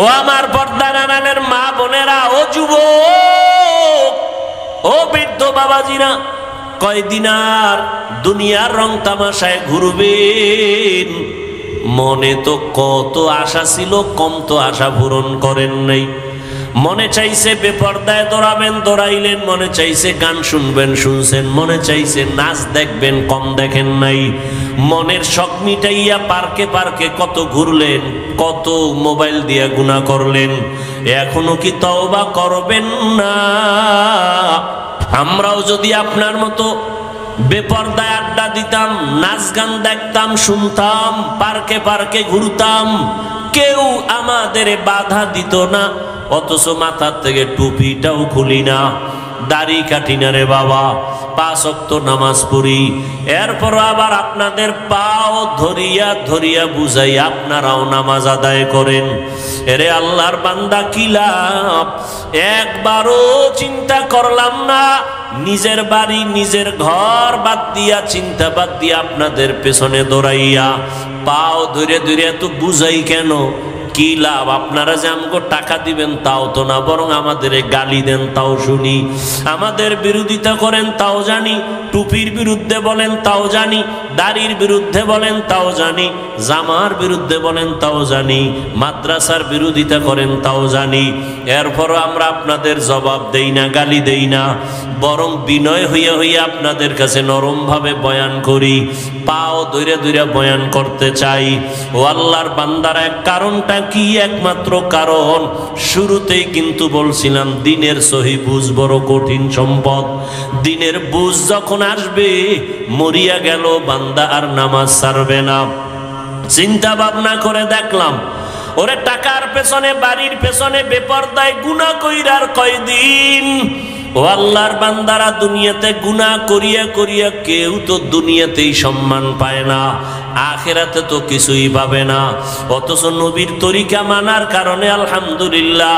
ও আমার পর্দার মা বোনেরা, ও যুবক, ও বৃদ্ধ বাবাজিরা, কয়দিন আর দুনিয়ার রং তামাশায় ঘুরবেন? মনে তো কত আশা ছিল, কম তো আশা পূরণ করেন নাই। মনে চাইছে বেপর্দায় দৌড়াবেন, দৌড়াইলেন। মনে চাইছে গান শুনবেন, শুনছেন। মনে চাইছে নাচ দেখবেন, কম দেখেন নাই। মনের শখ মিটাইয়া পার্কে পার্কে কত ঘুরলেন, কত মোবাইল দিয়া গুনাহ করলেন। এখনো কি তওবা করবেন না? আমরাও যদি আপনার মতো বেপর্দায় আড্ডা দিতাম, নাচ গান দেখতাম, শুনতাম, পার্কে পার্কে ঘুরতাম, কেউ আমাদের বাধা দিত না, অথচ মাথার থেকে টুপিটাও খুলি না, দাড়ি কাটি না রে বাবা, 5 ওয়াক্ত নামাজ পড়ি। এরপর আবার আপনাদের পাও ধরিয়া ধরিয়া বুঝাই আপনারাও নামাজ আদায় করেন। এরে আল্লাহর বান্দা, কি লাভ? একবারও চিন্তা করলাম না, নিজের বাড়ি নিজের ঘর বাদ দিয়া, চিন্তা বাদ দিয়া আপনাদের পেছনে দৌড়াইয়া পাও ধরে ধরে এত বুঝাই কেন? কি লাভ? আপনারা যে আমাকে টাকা দিবেন তাও তো না, বরং আমাদের গালি দেন তাও শুনি, আমাদের বিরোধিতা করেন তাও জানি, টুপির বিরুদ্ধে বলেন তাও জানি, দাড়ির বিরুদ্ধে বলেন তাও জানি, জামার বিরুদ্ধে বলেন তাও জানি, মাদ্রাসার বিরোধিতা করেন তাও জানি। এরপরও আমরা আপনাদের জবাব দেই না, গালি দেই না, বরং বিনয় হইয়া হইয়া আপনাদের কাছে নরমভাবে বয়ান করি, পাও ধরে ধরে বয়ান করতে চাই। ও আল্লাহর বান্দারা, এক কারণটা কি? একমাত্র কারণ শুরুতেই কিন্তু বলছিলাম, দিনের সহি বুঝ বড় কঠিন সম্পদ। দিনের বুঝ যখন আসবে, মরিয়া গেল বান্দা আর নামাজ ছাড়বে না। চিন্তা ভাবনা করে দেখলাম, ওরে টাকার পেছনে, বাড়ির পেছনে বেপরদায় গুনাহ কইরার কয়দিন? ও আল্লাহর বান্দারা, দুনিয়াতে গুনাহ করিয়া করিয়া কেউ তো দুনিয়াতেই সম্মান পায় না, আখিরাতে তো কিছুই পাবে না। অথচ নবীর তরিকা মানার কারণে আলহামদুলিল্লাহ,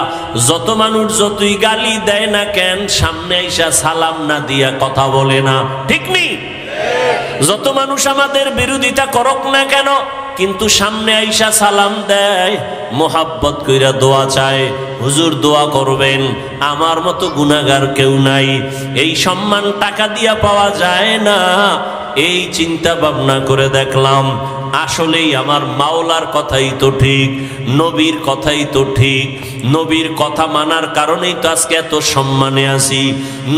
যত মানুষ যতই গালি দেয় না কেন, সামনে আইসা সালাম না দিয়া কথা বলে না, ঠিক নেই? যত মানুষ আমাদের বিরোধিতা করুক না কেন, কিন্তু সামনে আইসা সালাম দেয়, মোহাব্বত কইরা দোয়া চায়, হুজুর দোয়া করবেন, আমার মতো গুনাহগার কেউ নাই। এই সম্মান টাকা দিয়া পাওয়া যায় না। এই চিন্তা ভাবনা করে দেখলাম, আসলেই আমার মাওলার কথাই তো ঠিক, নবীর কথাই তো ঠিক। নবীর কথা মানার কারণেই তো আজকে এত সম্মানে আছি,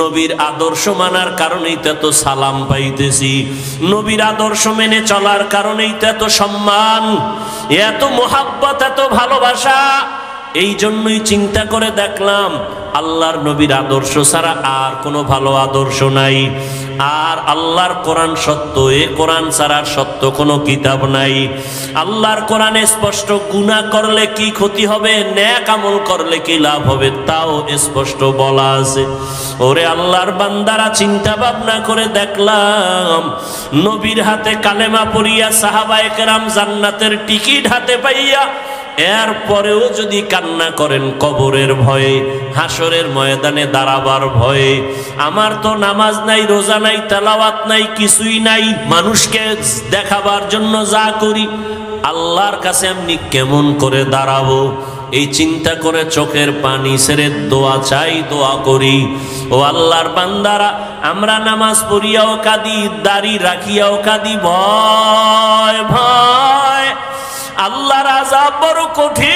নবীর আদর্শ মানার কারণেই তো এত সালাম পাইতেছি, নবীর আদর্শ মেনে চলার কারণেই তো এত সম্মান, এত মোহাব্বত, এত ভালোবাসা। এই জন্যই চিন্তা করে দেখলাম, আল্লাহর নবীর আদর্শ ছাড়া আর কোনো ভালো আদর্শ নাই। আর আল্লাহর কোরআন সত্য, এ কোরআন ছাড়া সত্য কোনো কিতাব নাই। আল্লাহর কোরআনে স্পষ্ট, গুনাহ করলে কি ক্ষতি হবে, নেক আমল করলে কি লাভ হবে, তাও স্পষ্ট বলা আছে। ওরে আল্লাহর বান্দারা, চিন্তা ভাবনা করে দেখলাম, নবীর হাতে কালেমা পড়িয়া সাহাবায়ে কেরাম জান্নাতের টিকিট হাতে পাইয়া এরপরেও যদি কান্না করেন কবরের ভয়ে, হাসরের ময়দানে দাঁড়াবার ভয়ে, আমার তো নামাজ নাই, রোজা নাই, তেলাওয়াত নাই, কিছুই নাই, মানুষকে দেখাবার জন্য যা করি, আল্লাহর কাছে আমি কেমন করে দাঁড়াবো, এই চিন্তা করে চোখের পানি ছেড়ে দোয়া চাই, দোয়া করি। ও আল্লাহর বান্দারা, আমরা নামাজ পড়িয়াও কাঁদি, দাড়ি রাখিয়াও কাঁদি, ভয় ভয়, আল্লাহর আযাব বড় কঠিন।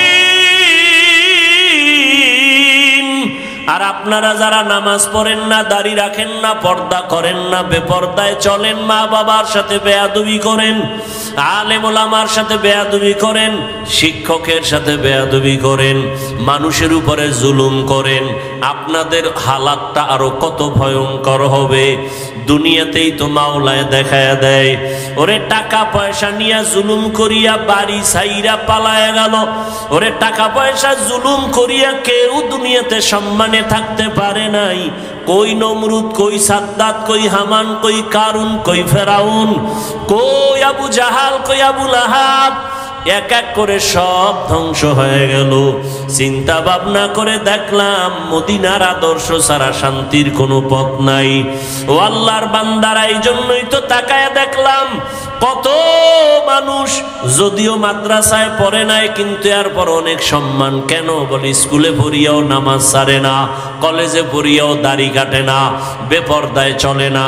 আর আপনারা যারা নামাজ পড়েন না, দাড়ি রাখেন না, পর্দা করেন না, বেপর্দায় চলেন, মা বাবার সাথে বেয়াদবি করেন, আলেম ওলামার সাথে বেয়াদবি করেন, শিক্ষকের সাথে বেয়াদবি করেন, মানুষের উপরে জুলুম করেন, আপনাদের হালাতটা আরো কত ভয়ঙ্কর হবে। দুনিয়াতেই তো মাওলায় দেখায়া দেয়, ওরে টাকা পয়সা নিয়ে জুলুম করিয়া বাড়ি ছাইরা পালায়া গেল, ওরে টাকা পয়সা জুলুম করিয়া কেউ দুনিয়াতে সম্মানে থাকতে পারে নাই। কই নমরুদ, কই সাদ্দাত, কই হামান, কই কারুন, কই ফেরাউন, কই আবু জাহাল, কই আবু লাহাব, এক এক করে সব ধ্বংস হয়ে গেল। চিন্তা ভাবনা করে দেখলাম মদিনার আদর্শ ছাড়া শান্তির কোনো পথ নাই। ও আল্লাহর বান্দারা, এই জন্যই তো তাকায় দেখলাম কত মানুষ যদিও মাদ্রাসায় পড়ে নাই কিন্তু এরপর অনেক সম্মান। কেন বলি? স্কুলে পড়িয়াও নামাজ ছাড়ে না, কলেজে পড়িয়াও দাড়ি কাটে না, বেপরদায় চলে না।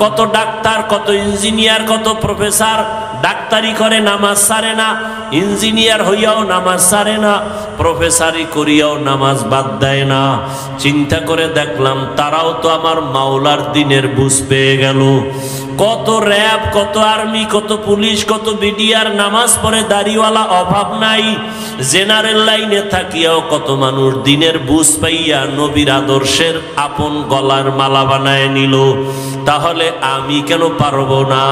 কত ডাক্তার, কত ইঞ্জিনিয়ার, কত প্রফেসর ডাক্তারি করে নামাজ ছাড়ে না, ইঞ্জিনিয়ার হইয়াও নামাজ ছাড়ে না, প্রফেসরি করিয়াও নামাজ বাদ দেয় না। চিন্তা করে দেখলাম তারাও তো আমার মাওলার দিনের বুঝ পেয়ে গেল। কত র্যাব, কত আর্মি, কত পুলিশ, কত বিডিআর নামাজ পড়ে দাড়িওয়ালা অভাব নাই। জেনারেল লাইনে থাকিয়াও কত মানুষ দিনের বুঝ পাইয়া নবীর আদর্শের আপন গলার মালা বানায় নিল। তাহলে আমি কেন পারবো না?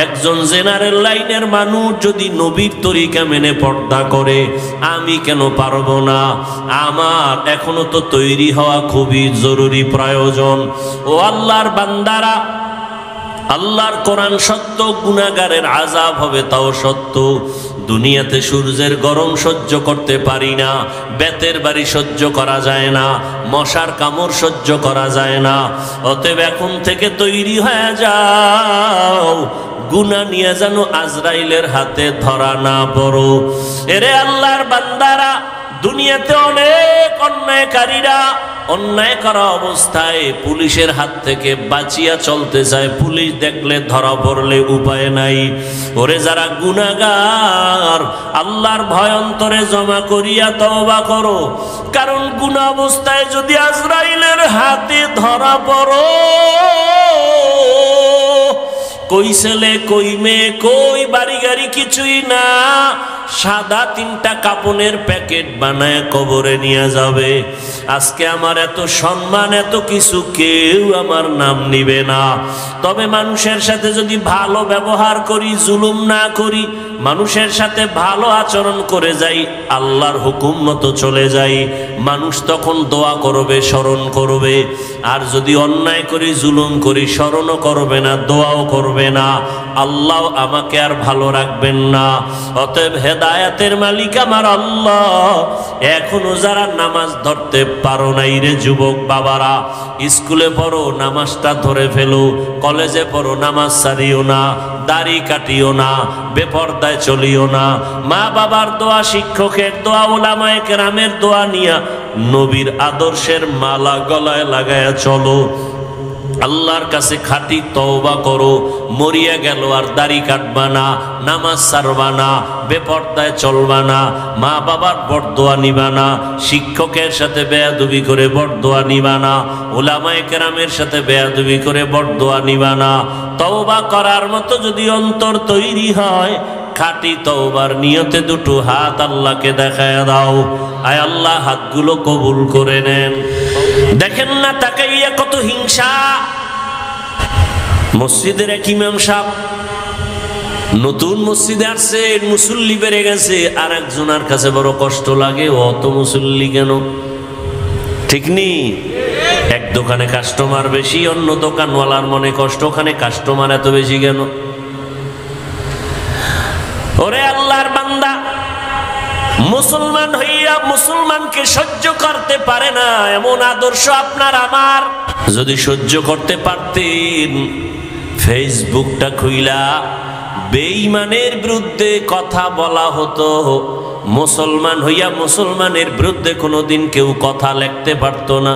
একজন জেনারেল লাইনের মানুষ যদি নবীর তরিকা মেনে পর্দা করে, আমি কেন পারবো না? আমার এখনো তো তৈরি হওয়া খুবই জরুরি, প্রয়োজন। ও আল্লাহর বান্দারা, আল্লাহর কোরআন সত্য, গুনাহগারের আযাব হবে তাও সত্য। দুনিয়াতে সূর্যের গরম সহ্য করতে পারি না, বেতের বাড়ি সহ্য করা যায় না, মশার কামড় সহ্য করা যায় না। অতএব এখন থেকে তৈরি হয়ে যাও, গুনাহ নিয়ে যেন আজরাইলের হাতে ধরা না পড়ো। এরে আল্লাহর বান্দারা, দুনিয়াতে অনেক অন্যায়কারীরা অন্যায় করা অবস্থায় পুলিশের হাত থেকে বাঁচিয়া চলতে চায়। পুলিশ দেখলে ধরা পড়লে উপায় নাই। ওরে যারা গুনাহগার, আল্লাহর ভয় অন্তরে জমা করিয়া তওবা করো। কারণ গুনাহ অবস্থায় যদি আজরাইলের হাতে ধরা পড়ো, কই ছেলে, কই মেয়ে, কই বাড়ি গাড়ি কিছুই না, সাদা 3টা কাপনের প্যাকেট বানায় কবরে নিয়ে যাবে। আজকে আমার এত সম্মান, এত কিছু, কেউ আমার নাম নিবে না। তবে মানুষের সাথে যদি ভালো ব্যবহার করি, জুলুম না করি, মানুষের সাথে ভালো আচরণ করে যাই, আল্লাহর হুকুম মতো চলে যাই, মানুষ তখন দোয়া করবে, স্মরণ করবে। আর যদি অন্যায় করি, জুলুম করি, স্মরণও করবে না, দোয়াও করবে না, আল্লাহ আমাকে আর ভালো রাখবেন না। অতএব হেদায়েতের মালিক আমার আল্লাহ। এখনো যারা নামাজ ধরতে পারো নাই রে যুবক বাবারা, স্কুলে পড়ো, নামাজটা ধরে ফেলো। কলেজে পড়ো, নামাজ ছাড়িও না, দাড়ি কাটিও না, বেপরদায় চলিও না। মা বাবার দোয়া, শিক্ষকের দোয়া, উলামায়ে কেরামের দোয়া নিয়া নবীর আদর্শের মালা গলায় লাগায়া চলো। আল্লাহর কাছে খাঁটি তওবা করো। মরিয়া গেল আর দাড়ি কাটবা না, নামাজ ছাড়বা না, বেপরদায় চলবা না, মা বাবার বরদোয়া নিবা না, শিক্ষকের সাথে বেয়াদবি করে বরদোয়া নিবা না, উলামায়ে কেরামের সাথে বেয়াদবি করে বরদোয়া নিবা না। তওবা করার মতো যদি অন্তর তৈরি হয়, খাঁটি তওবার নিয়তে দুটো হাত আল্লাহকে দেখায় দাও। আয় আল্লাহ, হাতগুলো কবুল করে নেন। দেখেন না তাকাইয়া কত হিংসা। মসজিদের এক ইমাম সাহেব নতুন মসজিদে আসছে, মুসল্লি বেড়ে গেছে, আর একজনের কাছে বড় কষ্ট লাগে, অত মুসল্লি কেন? ঠিক নেই? এক দোকানে কাস্টমার বেশি, অন্য দোকানওয়ালার মনে কষ্ট, ওখানে কাস্টমার এত বেশি কেন? ওরে আল্লাহর বান্দা, মুসলমান হইয়া মুসলমানকে সহ্য করতে পারে না এমন আদর্শ আপনার আমার। যদি সহ্য করতে পারতেন, ফেসবুকটা খুইলা বেঈমানের বিরুদ্ধে কথা বলা হতো। মুসলমান হইয়া মুসলমানের বিরুদ্ধে কোনোদিন কেউ কথা লিখতে পারতো না।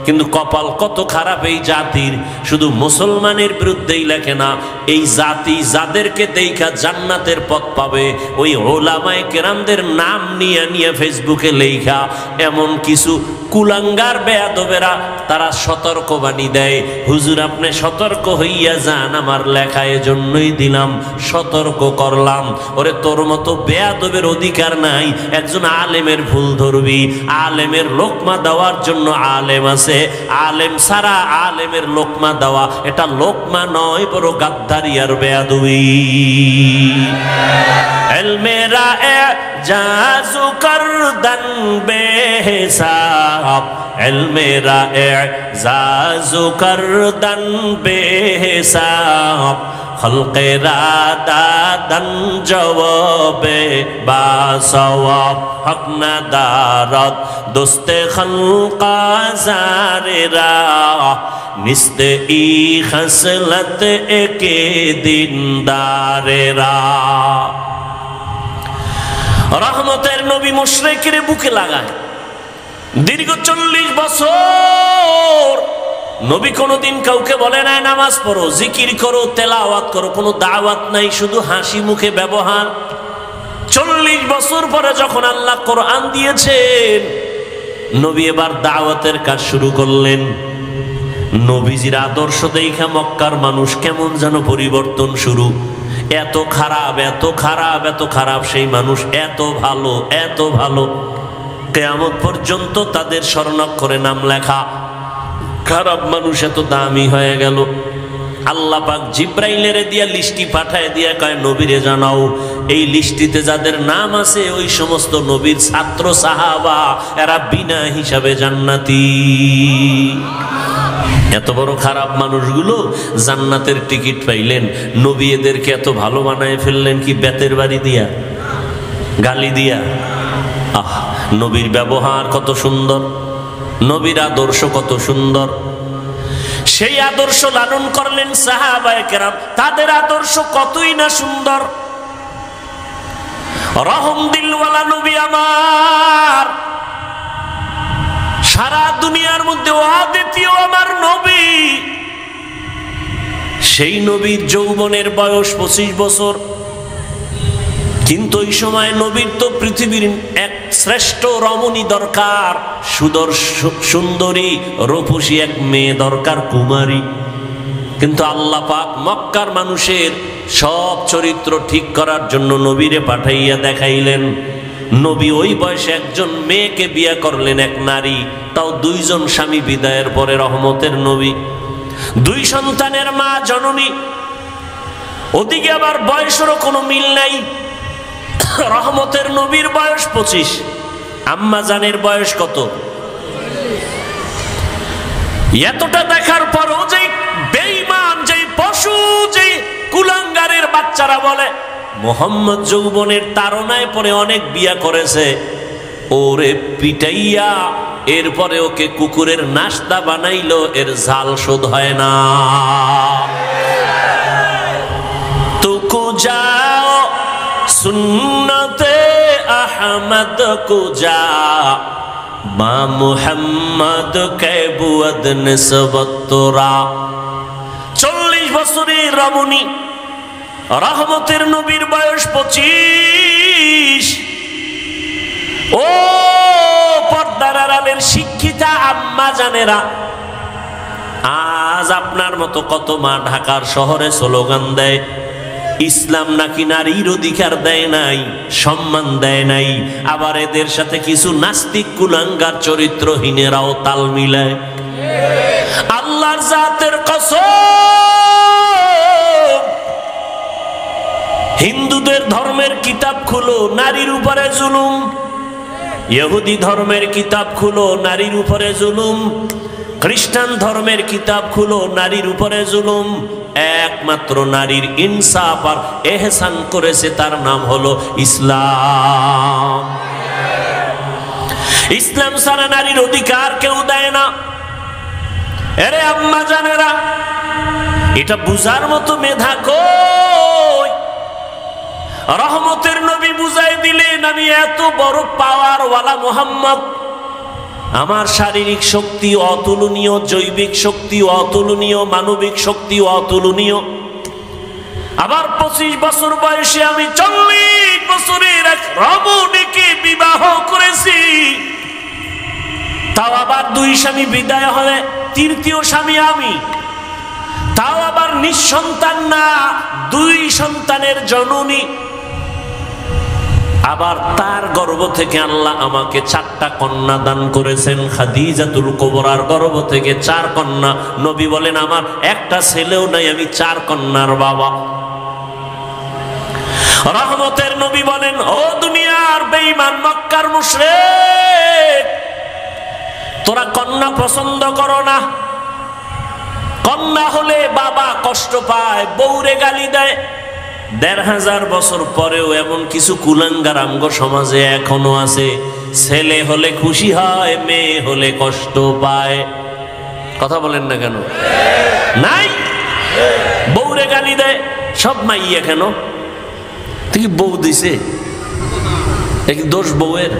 কিন্তু কপাল কত খারাপ এই জাতির, শুধু মুসলমানের বিরুদ্ধেই লেখে না, এই জাতি যাদেরকে দেখা জান্নাতের পথ পাবে ওই উলামায়ে কেরামদের নাম নিয়ে নিয়ে ফেসবুকে লেখা। এমন কিছু কুলাঙ্গার বেয়াদবেরা তারা সতর্কবাণী দেয়, হুজুর আপনি সতর্ক হইয়া যান, আমার লেখা এজন্যই দিলাম, সতর্ক করলাম। ওরে তোর মতো বেয়াদবের অধিকার নাই একজন আলেমের ভুল ধরবি। আলেমের লোকমা দেওয়ার জন্য আলেম আছে, আলেম ছাড়া আলেমের লোকমা দেওয়া এটা লোকমা নয়, বড় গাদ্দারি আর বেয়াদবি। ইলমেরা এজাজু করদান বেহিসাব, ইলমেরা এজাজু করদান বেহিসাব, খলকেরা দাদান জবাবে বা সওয়াব হক না দারদ দোস্তে খলকা জারেরা নিস্তে ই খসলত একে দিনদারেরা। রহমতের নবী মুশরিকের বুকে লাগায় দীর্ঘ 40 বছর নবী কোনোদিন কাউকে বলে নাই নামাজ পড়ো, জিকির করো, তেলাওয়াত করো, কোনো দাওয়াত নাই, শুধু হাসি মুখে ব্যবহার। 40 বছর পরে যখন আল্লাহ কোরআন দিয়েছেন, নবী এবার দাওয়াতের কাজ শুরু করলেন। নবীজির আদর্শ দেখা মক্কার মানুষ কেমন যেন পরিবর্তন শুরু। এত খারাপ, এত খারাপ, এত খারাপ সেই মানুষ এত ভালো, এত ভালো, কিয়ামত পর্যন্ত তাদের স্বর্ণাক্ষরে নাম লেখা। খারাপ মানুষ এত দামি হয়ে গেল। আল্লাহ পাক জিব্রাইলের দিয়া লিস্টি পাঠায় দিয়া কয় নবীরে জানাও, এই লিস্টিতে যাদের নাম আছে ওই সমস্ত নবীর ছাত্র সাহাবা, এরা বিনা হিসাবে জান্নাতি। এত বড় খারাপ মানুষগুলো জান্নাতের টিকিট পাইলেন। নবী এদেরকে এত ভালো বানায় ফেললেন কি বেতের বাড়ি দিয়া, গালি দিয়া? আহ, নবীর ব্যবহার কত সুন্দর, নবীর আদর্শ কত সুন্দর। সেই আদর্শ লালন করলেন সাহাবায়ে কেরাম, তাদের আদর্শ কতই না সুন্দর। রহম দিলওয়ালা নবী আমার, সারা দুনিয়ার মধ্যে অদ্বিতীয় আমার নবী। সেই নবীর যৌবনের বয়স 25 বছর, কিন্তু ওই সময় নবীর তো পৃথিবীর এক শ্রেষ্ঠ রমণী দরকার, সুন্দরী রূপসী এক মেয়ে দরকার, কুমারী। কিন্তু আল্লাহ পাক মক্কার মানুষের সব চরিত্র ঠিক করার জন্য নবীরে পাঠাইয়া দেখাইলেন। নবী ওই বয়সে একজন মেয়েকে বিয়ে করলেন, এক নারী, তাও 2 জন স্বামী বিদায়ের পরে। রহমতের নবী 2 সন্তানের মা, জননী। ওদিকে আবার বয়সেরও কোনো মিল নাই। রহমতের নবীর বয়স 25, আম্মা জানের বয়স কত? এতটা দেখার পরও যে বেঈমান, যে পশু, যে কুলাঙ্গারের বাচ্চারা বলে মোহাম্মদ যৌবনের তাড়নায় পরে অনেক বিয়া করেছে, ওরে পিটাইয়া এরপরে ওকে কুকুরের নাস্তা বানাইলো, এর ঝাল শোধ হয় না। তুকু যাও সুন্নতে আহমদ কো যা, মা মুহাম্মদ কে বুয়াদ নিসবত তোরা। 40 বছরের রমণী রহমতের নবীর বয়স 25। ও পর্দার আড়ালের শিক্ষিতা আম্মা জানেরা, আজ আপনার মতো কত মা ঢাকার শহরে স্লোগান দেয় ইসলাম নাকি নারীর অধিকার দেয় নাই, সম্মান দেয় নাই। আবার এদের সাথে কিছু নাস্তিক কুলাঙ্গার চরিত্রহীনেরাও তাল মিলায়। আল্লাহর জাতের কসম, হিন্দুদের ধর্মের কিতাব খুলো, নারীর উপরে জুলুম। ইহুদি ধর্মের কিতাব খুলো, নারীর উপরে জুলুম। খ্রিস্টান ধর্মের কিতাব খুলো, নারীর উপরে জুলুম। একমাত্র নারীর ইনসাফ আর এহসান করেছে, তার নাম হলো ইসলাম। ইসলাম ছাড়া নারীর অধিকার কেউ দেয় না। আরে আম্মা জানেরা, এটা বুঝার মতো মেধা কই? রহমতের নবী বুঝাই দিলেন, আমি এত বড় পাওয়ার ওয়ালা মুহাম্মদ, আমার শারীরিক শক্তি অতুলনীয়, জৈবিক শক্তি অতুলনীয়, মানবিক শক্তি অতুলনীয়। আবার 25 বছর বয়সে আমি 40 বছরের এক রমণীকে বিবাহ করেছি। তাও আবার 2 স্বামী বিদায় হলে 3য় স্বামী আমি। তাও আবার নিঃসন্তান না, 2 সন্তানের জননী। আবার তার গর্ভ থেকে আল্লাহ আমাকে 4টা কন্যা দান করেছেন। খাদিজাতুল কুবরার গর্ভ থেকে 4 কন্যা। নবী বলেন আমার একটা ছেলেও নাই, আমি 4 কন্যার বাবা। রহমতের নবী বলেন, ও দুনিয়ার বেঈমান মক্কার মুশরিক, তোরা কন্যা পছন্দ করো না, কন্যা হলে বাবা কষ্ট পায়, বউরে গালি দেয়। ১৫০০ বছর পরেও এমন কিছু কুলাঙ্গার আমগো সমাজে এখনো আছে। ছেলে হলে খুশি হয়, মেয়ে হলে কষ্ট পায়। কথা বলেন না কেন? নাই, বউরে গালি দেয়। সব মাইয়া কেন? তুই বউ দিছে, দোষ বউয়ের।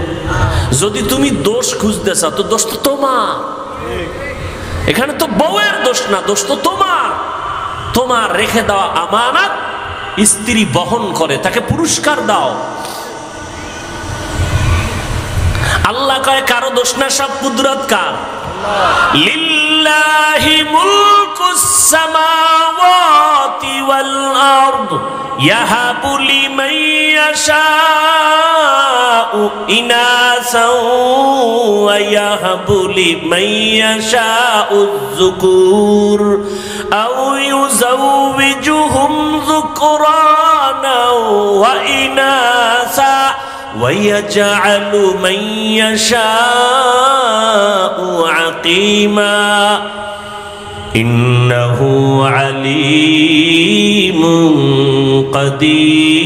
যদি তুমি দোষ খুঁজতে চাও তো দোষ তো তোমার। এখানে তো বউয়ের দোষ না, দোষ তো তোমার। তোমার রেখে দেওয়া আমানত স্ত্রী বহন করে, তাকে পুরস্কার দাও। আল্লাহ কয় কারো দোষ না, সব কুদরত কার? লিল্লাহি মুলকুস সামাওয়াতি ওয়াল আরদ ইয়াহাবু লিমান ইয়াশাউ ইনাসাও ওয়া ইয়াহাবু লিমান ইয়াশাউ যুকুর আও ইউযাওবিজুহুম যুকরানা ওয়া ইনাসা وَيَجْعَلُ مَن يَشَاءُ عَقِيمًا إِنَّهُ عَلِيمٌ قدير।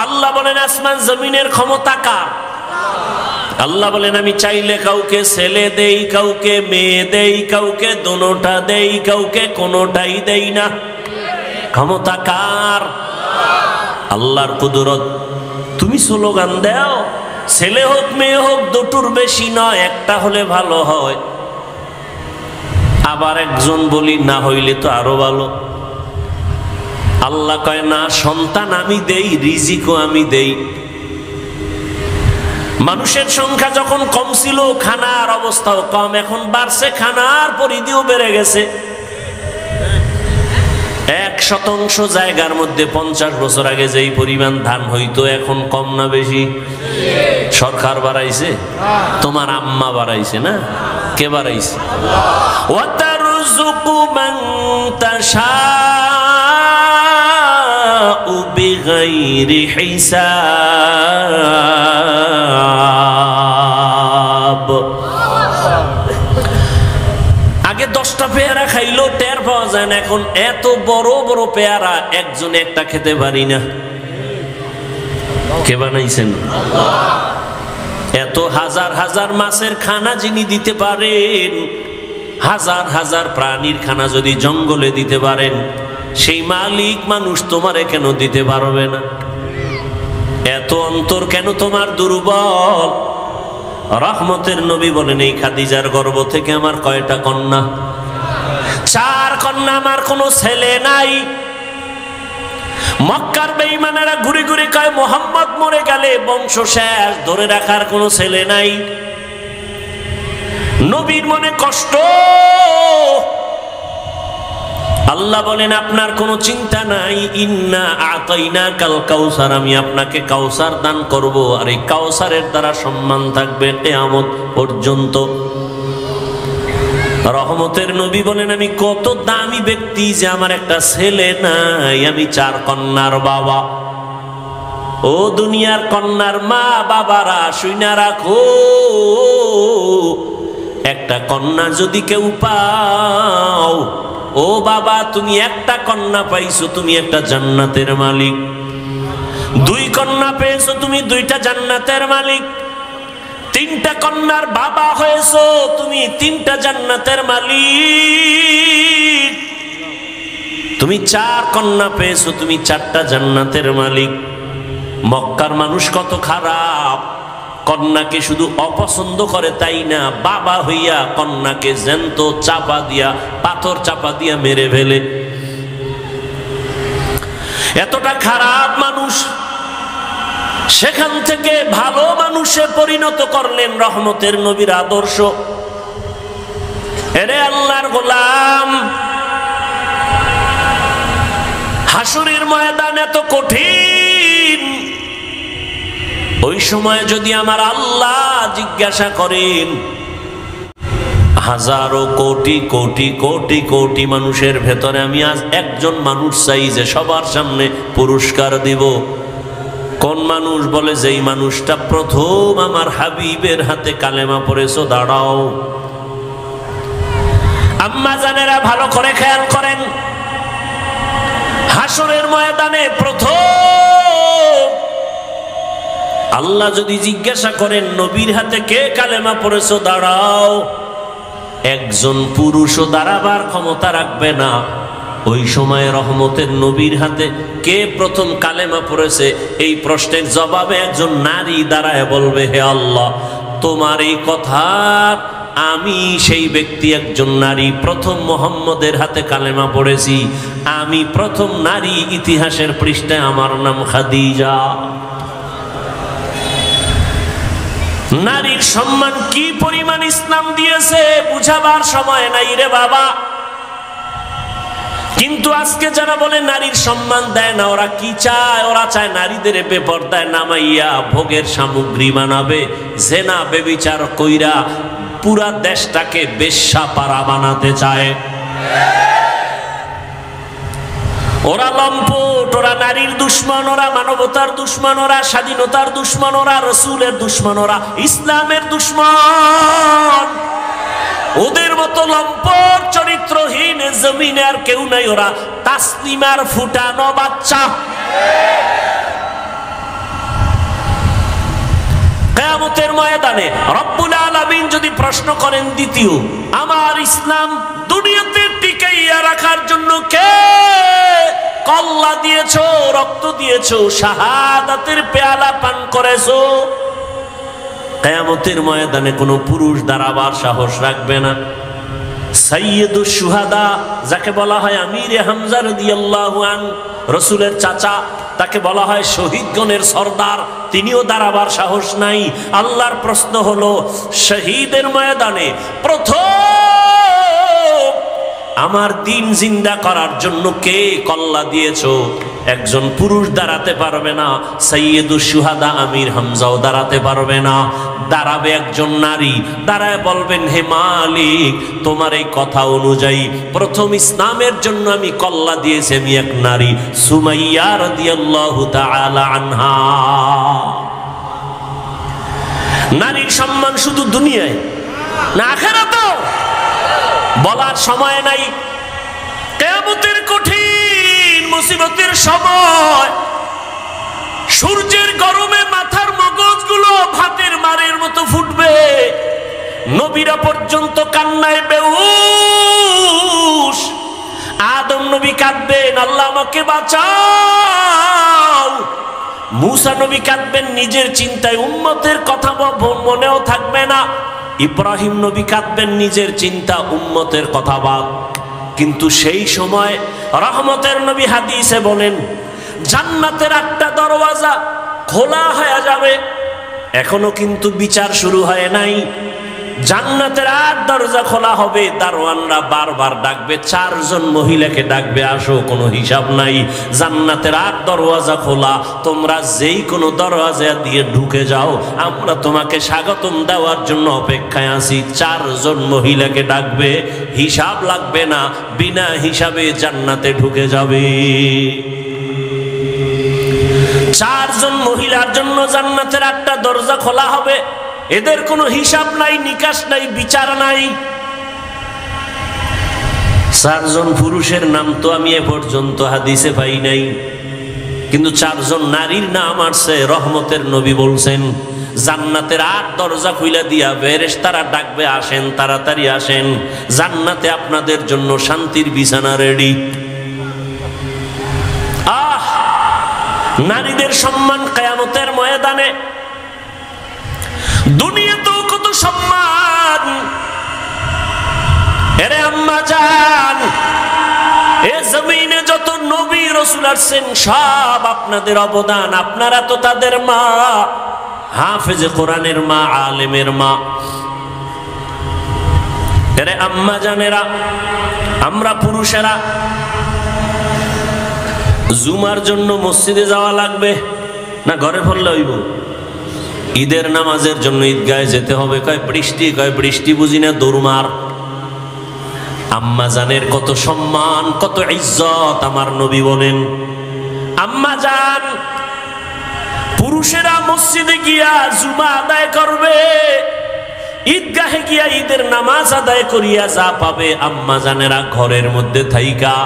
আল্লাহ বলেন আসমান জমিনের ক্ষমতা কার? আল্লাহ বলেন আমি চাইলে কাউকে ছেলে দেই, কাউকে মেয়ে দেই, কাউকে দোনোটা দেই, কাউকে কোনোটাই দেই না। ক্ষমতা কার? আল্লাহর কুদরত। তুমি স্লোগান দাও, ছেলে হোক মেয়ে হোক দুটোর বেশি নয়, একটা হলে ভালো হয়। আবার একজন বলি না হইলে তো আরো ভালো। আল্লাহ কয় না, সন্তান আমি দেই, রিজিকও আমি দেই। মানুষের সংখ্যা যখন কম ছিল খানার অবস্থাও কম, এখন বাড়ছে, খানার পরিধিও বেড়ে গেছে। 1% জায়গার মধ্যে 50 বছর আগে যেই পরিমাণ ধান হইতো এখন কম না বেশি? সরকার বাড়াইছে, তোমার আম্মা বাড়াইছে না? কে বাড়াইছে? ওয়াতারযুকু মান তাশাউ বিগাইরি হিসাব। আগে 10টা পেয়ারা খাইলো টের পাওয়া যায় না, এখন এত বড় বড় পেয়ারা একজনে একটা খেতে পারি না। কে বানাইছেন? এত হাজার হাজার মাছের খানা যিনি দিতে পারেন, হাজার হাজার প্রাণীর খানা যদি জঙ্গলে দিতে পারেন, সেই মালিক মানুষ তোমারে কেন দিতে পারবে না? এত অন্তর কেন তোমার দুর্বল? রহমতের নবী বলেন এই খাদিজার গর্ভ থেকে আমার কয়টা কন্যা? 4 কন্যা, আমার কোনো ছেলে নাই। মক্কার বেঈমানেরা ঘুরে ঘুরে কয় মুহাম্মদ মরে গেলে বংশ শেষ, ধরে রাখার কোনো ছেলে নাই। নবীর মনে কষ্ট। আল্লাহ বলেন আপনার কোনো চিন্তা নাই, ইন্না আতাইনাকাল কাউসার, আমি আপনাকে কাউসার দান করব, আর এই কাউসারের দ্বারা সম্মান থাকবে কিয়ামত পর্যন্ত। রহমতের নবী বলেন আমি কত দামি ব্যক্তি যে আমার একটা ছেলে নাই, আমি 4 কন্যার বাবা। ও দুনিয়ার কন্যার মা বাবারা শুইনা রাখো, একটা কন্যা যদি কেউ পাও, ও বাবা তুমি একটা কন্যা পাইছো, তুমি একটা জান্নাতের মালিক। 2 কন্যা পেয়েছো, তুমি 2টা জান্নাতের মালিক। 3টা কন্যার বাবা হয়েছো, তুমি 3টা জান্নাতের মালিক। তুমি 4 কন্যা পেয়েছো, তুমি 4টা জান্নাতের মালিক। মক্কার মানুষ কত খারাপ, কন্যাকে শুধু অপছন্দ করে তাই না, বাবা হইয়া কন্যাকে জ্যান্ত চাপা দিয়া, পাথর চাপা দিয়া মেরে ফেলে। এতটা খারাপ মানুষ, সেখান থেকে ভালো মানুষে পরিণত করলেন রহমতের নবীর আদর্শ। এরে আল্লাহর গোলাম, হাসুরের ময়দান এত কঠিন, ওই সময় যদি আমার আল্লাহ জিজ্ঞাসা করেন, হাজারো কোটি কোটি কোটি কোটি মানুষের ভেতরে আমি আজ একজন মানুষ চাই যে সবার সামনে পুরস্কার দিব, কোন মানুষ বলে যেই মানুষটা প্রথম আমার হাবিবের হাতে কালেমা পড়েছো দাঁড়াও। আম্মা জানেরা ভালো করে খেয়াল করেন, হাসরের ময়দানে প্রথম আল্লাহ যদি জিজ্ঞাসা করেন নবীর হাতে কে কালেমা পড়েছো দাঁড়াও, একজন পুরুষও দাঁড়াবার ক্ষমতা রাখবে না। ওই সময় রহমতের নবীর হাতে কে প্রথম কালেমা পড়েছে এই প্রশ্নের জবাবে একজন নারী দাঁড়ায় বলবে, হে আল্লাহ, তোমার এই কথা আমি সেই ব্যক্তি, একজন নারী প্রথম মুহাম্মদের হাতে কালেমা পড়েছি, আমি প্রথম নারী ইতিহাসের পৃষ্ঠায়, আমার নাম খাদিজা। নারীর সম্মান কি পরিমাণ ইসলাম দিয়েছে বুঝাবার সময় নাই রে বাবা। কিন্তু আজকে যারা বলে নারীর সম্মান দেয় না, ওরা কি চায়? ওরা চায় নারীদের বেপরদায় নামাইয়া ভোগের সামগ্রী বানাবে, জেনা বেবিচার কইরা পুরা দেশটাকে বেশ্যাপাড়া বানাতে চায়। ওরা লম্পট, ওরা নারীর দুশ্মন, ওরা মানবতার দুশ্মন, ওরা স্বাধীনতার দুশ্মন, ওরা রসুলের দুশ্মন, ওরা ইসলামের দুশ্মন। ওদের মতো লম্পট চরিত্রহীন জমিনে আর কেউ নাই। ওরা তাসলিমার ফুটানো বাচ্চা। কিয়ামতের ময়দানে রব্বুল আলামিন যদি প্রশ্ন করেন, দ্বিতীয় আমার ইসলাম দুনিয়াতে টিকাইয়া রাখার জন্য কে কল্লা দিয়েছো, রক্ত দিয়েছো, শাহাদাতের পেয়ালা পান করেছো, কিয়ামতের ময়দানে কোনো পুরুষ দাঁড়াবার সাহস রাখবে না। সাইয়্যিদুশ শুহাদা, যাকে বলা হয় আমিরে হামজা রাদিয়াল্লাহু আনহু, রাসূলের চাচা, তাকে বলা হয় শহীদগণের সরদার, তিনিও দাঁড়াবার সাহস নাই। আল্লাহর প্রশ্ন হলো, শহীদের ময়দানে প্রথম আমার দিন জিন্দা করার জন্য কে কল্লা দিয়েছো? একজন পুরুষ দাঁড়াতে পারবে না, সাইয়্যিদুশ শুহাদা আমির হামজাও দাঁড়াতে পারবে না। দাঁড়াবে একজন নারী, দাঁড়ায় বলবেন, হে মালিক, তোমার এই কথা অনুযায়ী প্রথম ইসলামের জন্য আমি কল্লা দিয়েছি আমি এক নারী, সুমাইয়া রাদিয়াল্লাহু তাআলা আনহা। নারীর সম্মান শুধু দুনিয়ায় না আখিরাতেও বলার সময় নাই। কিয়ামতের কঠিন মুসিবতের সময় সূর্যের গরমে মাথার মগজগুলো ভাতের মারের মতো ফুটবে, নবীরা পর্যন্ত কান্নায় বেহুশ। আদম নবী কাঁদবেন, আল্লাহ আমাকে বাঁচাও। মুসা নবী কাঁদবেন নিজের চিন্তায়, উম্মতের কথা মনেও থাকবে না। ইব্রাহিম নবী কাঁদবেন নিজের চিন্তা, উম্মতের কথা বাদ। কিন্তু সেই সময় রহমতের নবী হাদিসে বলেন, জান্নাতের একটা দরওয়াজা খোলা হয়ে যাবে। এখনো কিন্তু বিচার শুরু হয় নাই। জান্নাতের আর দরজা খোলা হবে, দারোয়ানরা বারবার ডাকবে, 4 জন মহিলাকে ডাকবে, আসো, কোনো হিসাব নাই। জান্নাতের আর দরওয়াজা খোলা, তোমরা যেই কোনো দরওয়াজা দিয়ে ঢুকে যাও, আমরা তোমাকে স্বাগতম দেওয়ার জন্য অপেক্ষায় আছি। 4 জন মহিলাকে ডাকবে, হিসাব লাগবে না, বিনা হিসাবে জান্নাতে ঢুকে যাবে। 4 জন মহিলার জন্য জান্নাতের একটা দরজা খোলা হবে। এদের কোনো হিসাব নাই, নিকাশ নাই, বিচার নাই। 4 জন পুরুষের নাম তো আমি এ পর্যন্ত হাদিসে পাই নাই, কিন্তু 4 জন নারীর নাম আসছে। রহমতের নবী বলছেন, জান্নাতের 8 দরজা খুলে দিয়া ফেরেশতারা ডাকবে, আসেন, তাড়াতাড়ি আসেন, জান্নাতে আপনাদের জন্য শান্তির বিছানা রেডি। নারীদের সম্মান কিয়ামতের ময়দানে। দুনিয়াতেও কত সম্মান। এরে আম্মা জান, এ জমিনে যত নবী রাসূল আসছেন সব আপনাদের অবদান। আপনারা তো তাদের মা, হাফেজে কোরআনের মা, আলেমের মা। এরে আম্মা জানেরা, আমরা পুরুষেরা জুমার জন্য মসজিদে যাওয়া লাগবে না ঘরে পড়লে হইব? ঈদের নামাজের জন্য ঈদগাহে যেতে হবে। কয় বৃষ্টি বুঝি না, দৌড়মার। আম্মা জানের কত সম্মান, কত ইজ্জত। আমার নবী বলেন, আম্মা জান পুরুষেরা মসজিদে গিয়া জুমা আদায় করবে, ঈদগাহে গিয়া ঈদের নামাজ আদায় করিয়া যা পাবে, আম্মা জানেরা ঘরের মধ্যে থাইকা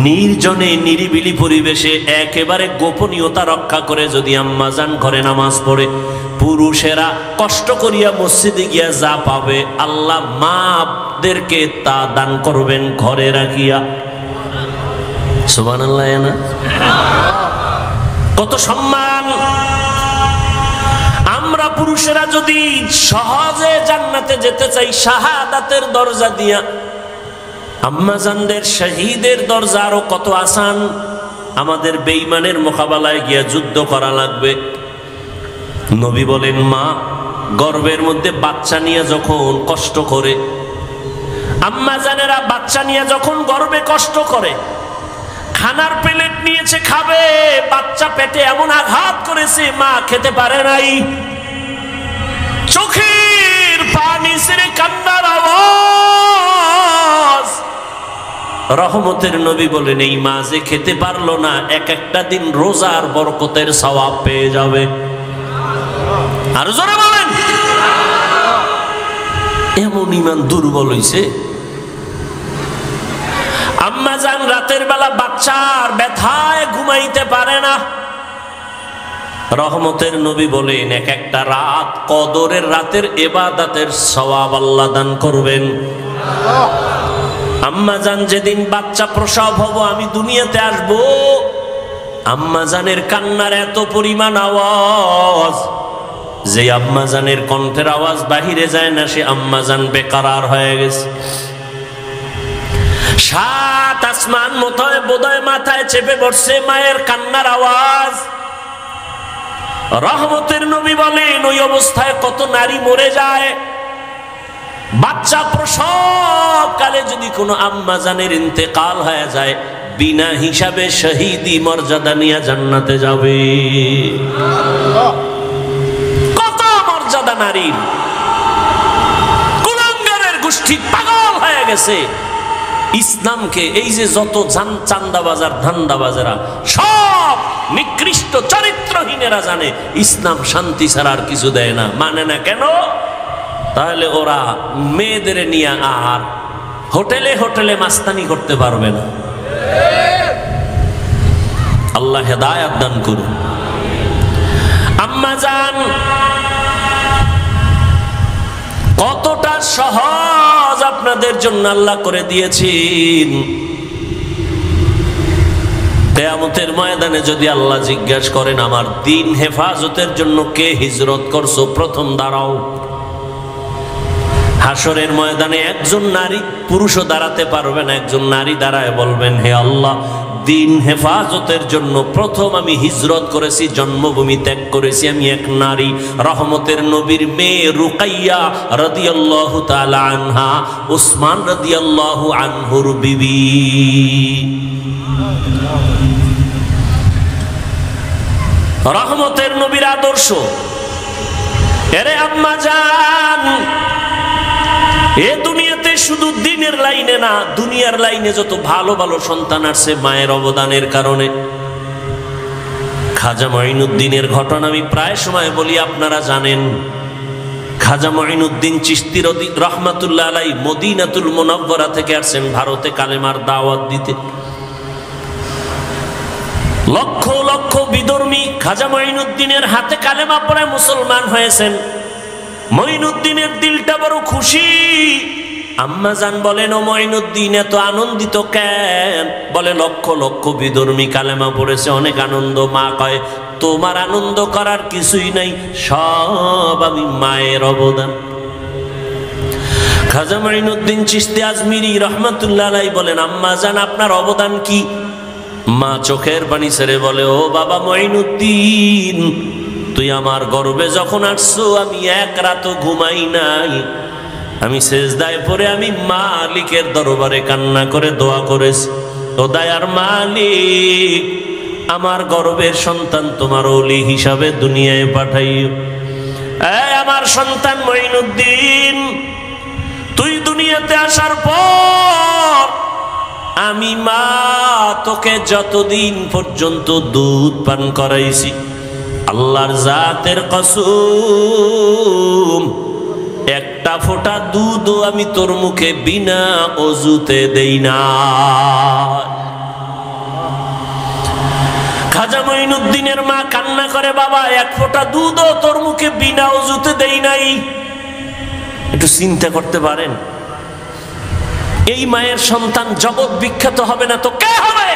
নির্জনে নিরিবিলি পরিবেশে একেবারে গোপনীয়তা রক্ষা করে যদি আম্মা জান ঘরে নামাজ পড়ে, পুরুষেরা কষ্ট করিয়া মসজিদে গিয়া যা পাবে আল্লাহ মাদেরকে তা দান করবেন ঘরে রাখিয়া। সুবহানাল্লাহ না? কত সম্মান! আমরা পুরুষেরা যদি সহজে জান্নাতে যেতে চাই শাহাদাতের দরজা দিয়া, আম্মাজানদের শহীদের দরজা আরো কত আসান। আমাদের বেঈমানের মোকাবেলায় গিয়া যুদ্ধ করা লাগবে। নবী বলেন, মা গর্ভের মধ্যে বাচ্চা নিয়ে যখন কষ্ট করে, আম্মাজানেরা বাচ্চা নিয়ে যখন গর্ভে কষ্ট করে, খানার প্লেট নিয়েছে খাবে, বাচ্চা পেটে এমন আঘাত করেছে মা খেতে পারে নাই, চোখের পানি ছেড়ে কান্নার আওয়াজ। রহমতের নবী বলেন, এই মা যে খেতে পারলো না, এক একটা দিন রোজার বরকতের সওয়াব পেয়ে যাবে। আর জোরে বলেন, এমন ঈমান দুর্বল হইছে। আম্মা জান রাতের বেলা বাচ্চার ব্যথায় ঘুমাইতে পারে না। রহমতের নবী বলেন, এক একটা রাত কদরের রাতের ইবাদতের সওয়াব আল্লাহ দান করবেন। আম্মা জান যেদিন বাচ্চা প্রসব হব, আমি দুনিয়াতে আসব, আম্মা জানের কান্নার এত পরিমাণ আওয়াজ যে আম্মা জানের কণ্ঠের আওয়াজ বাহিরে যায় না, সে আম্মা জান বেকারার হয়ে গেছে। সাত আসমান মতোয় বোধহয় মাথায় চেপে পড়ছে মায়ের কান্নার আওয়াজ। রহমতের নবী বলেন, ওই অবস্থায় কত নারী মরে যায়। বাচ্চা প্রসব কালে যদি কোনো আম্মা জানের ইন্তেকাল হয়ে যায়, বিনা হিসাবে শহীদি মর্যাদা নিয়ে জান্নাতে যাবে। কত মর্যাদা নারীর! কুলাঙ্গারের গোষ্ঠী পাগল হয়ে গেছে ইসলামকে। এই যে যত চান্দাবাজার ধান্দাবাজারা সব নিকৃষ্ট চরিত্রহীনেরা জানে ইসলাম শান্তি ছাড়া আর কিছু দেয় না। মানে না কেন? তাহলে ওরা মেয়েদের নিয়ে আর হোটেলে হোটেলে মাস্তানি করতে পারবে না। আল্লাহ হেদায়েত দান করুন। আম্মা জান কতটা সহজ আপনাদের জন্য আল্লাহ করে দিয়েছেন। কিয়ামতের ময়দানে যদি আল্লাহ জিজ্ঞাসা করেন, আমার দ্বীন হেফাজতের জন্য কে হিজরত করছো, প্রথম দাঁড়াও। হাসরের ময়দানে একজন নারী পুরুষও দাঁড়াতে পারবে না, একজন নারী দাঁড়ায় বলবেন, হে আল্লাহ, দ্বীন হেফাজতের জন্য প্রথম আমি হিজরত করেছি, জন্মভূমি ত্যাগ করেছি, আমি এক নারী। রহমতের নবীর মেয়ে রুকাইয়া রাদিয়াল্লাহু তাআলা আনহা, উসমান রাদিয়াল্লাহু আনহুর বিবি। রহমতের নবীর আদর্শ। এরে আম্মা জান, এ দুনিয়াতে শুধু দ্বীনের লাইনে না, দুনিয়ার লাইনে যত ভালো ভালো সন্তান আসছে মায়ের অবদানের কারণে। খাজা মঈনুদ্দিনের ঘটনা আমি প্রায় সময় বলি, আপনারা জানেন। খাজা মঈনুদ্দিন চিশতি রহমাতুল্লাহ আলাইহি মদিনাতুল মুনাওয়ারা থেকে আসছেন ভারতে কালেমার দাওয়াত দিতে। লক্ষ লক্ষ বিধর্মী খাজা মঈনুদ্দিনের হাতে কালেমা পড়ে মুসলমান হয়েছেন। মঈনুদ্দিনের দিলটা বড় খুশি। আম্মা জান বলেন, ও মঈনুদ্দিন এত আনন্দিত কেন? বলে, লক্ষ লক্ষ বিধর্মী কালেমা পড়েছে, অনেক আনন্দ। মা কয়, তোমার আনন্দ করার কিছুই নাই, সব আমি মায়ের অবদান। খাজা মঈনুদ্দিন চিশতি আজমিরি রহমাতুল্লাহ আলাইহি বলেন, আম্মা জান আপনার অবদান কি? মা চোখের পানি ছেড়ে বলে, ও বাবা মঈনুদ্দিন, তুই আমার গর্ভে যখন আসছো আমি এক রাতও ঘুমাই নাই। আমি সেজদায় পড়ে আমি মালিকের দরবারে কান্না করে দোয়া করেছি, ও দয়ার মালিক, আমার গর্ভের সন্তান তোমার ওলি হিসাবে দুনিয়ায় পাঠাইও। আমার সন্তান মঈনুদ্দিন, তুই দুনিয়াতে আসার পর আমি মা তোকে যতদিন পর্যন্ত দুধ পান করাইছি, আল্লাহর জাতের কসম, একটা ফোঁটা দুধও আমি তোর মুখে বিনা অজুতে দেই না। খাজা মঈনুদ্দিনের মা কান্না করে, বাবা এক ফোঁটা দুধও তোর মুখে বিনা অজুতে দেই নাই। একটু চিন্তা করতে পারেন, এই মায়ের সন্তান জগৎ বিখ্যাত হবে না তো কে হবে?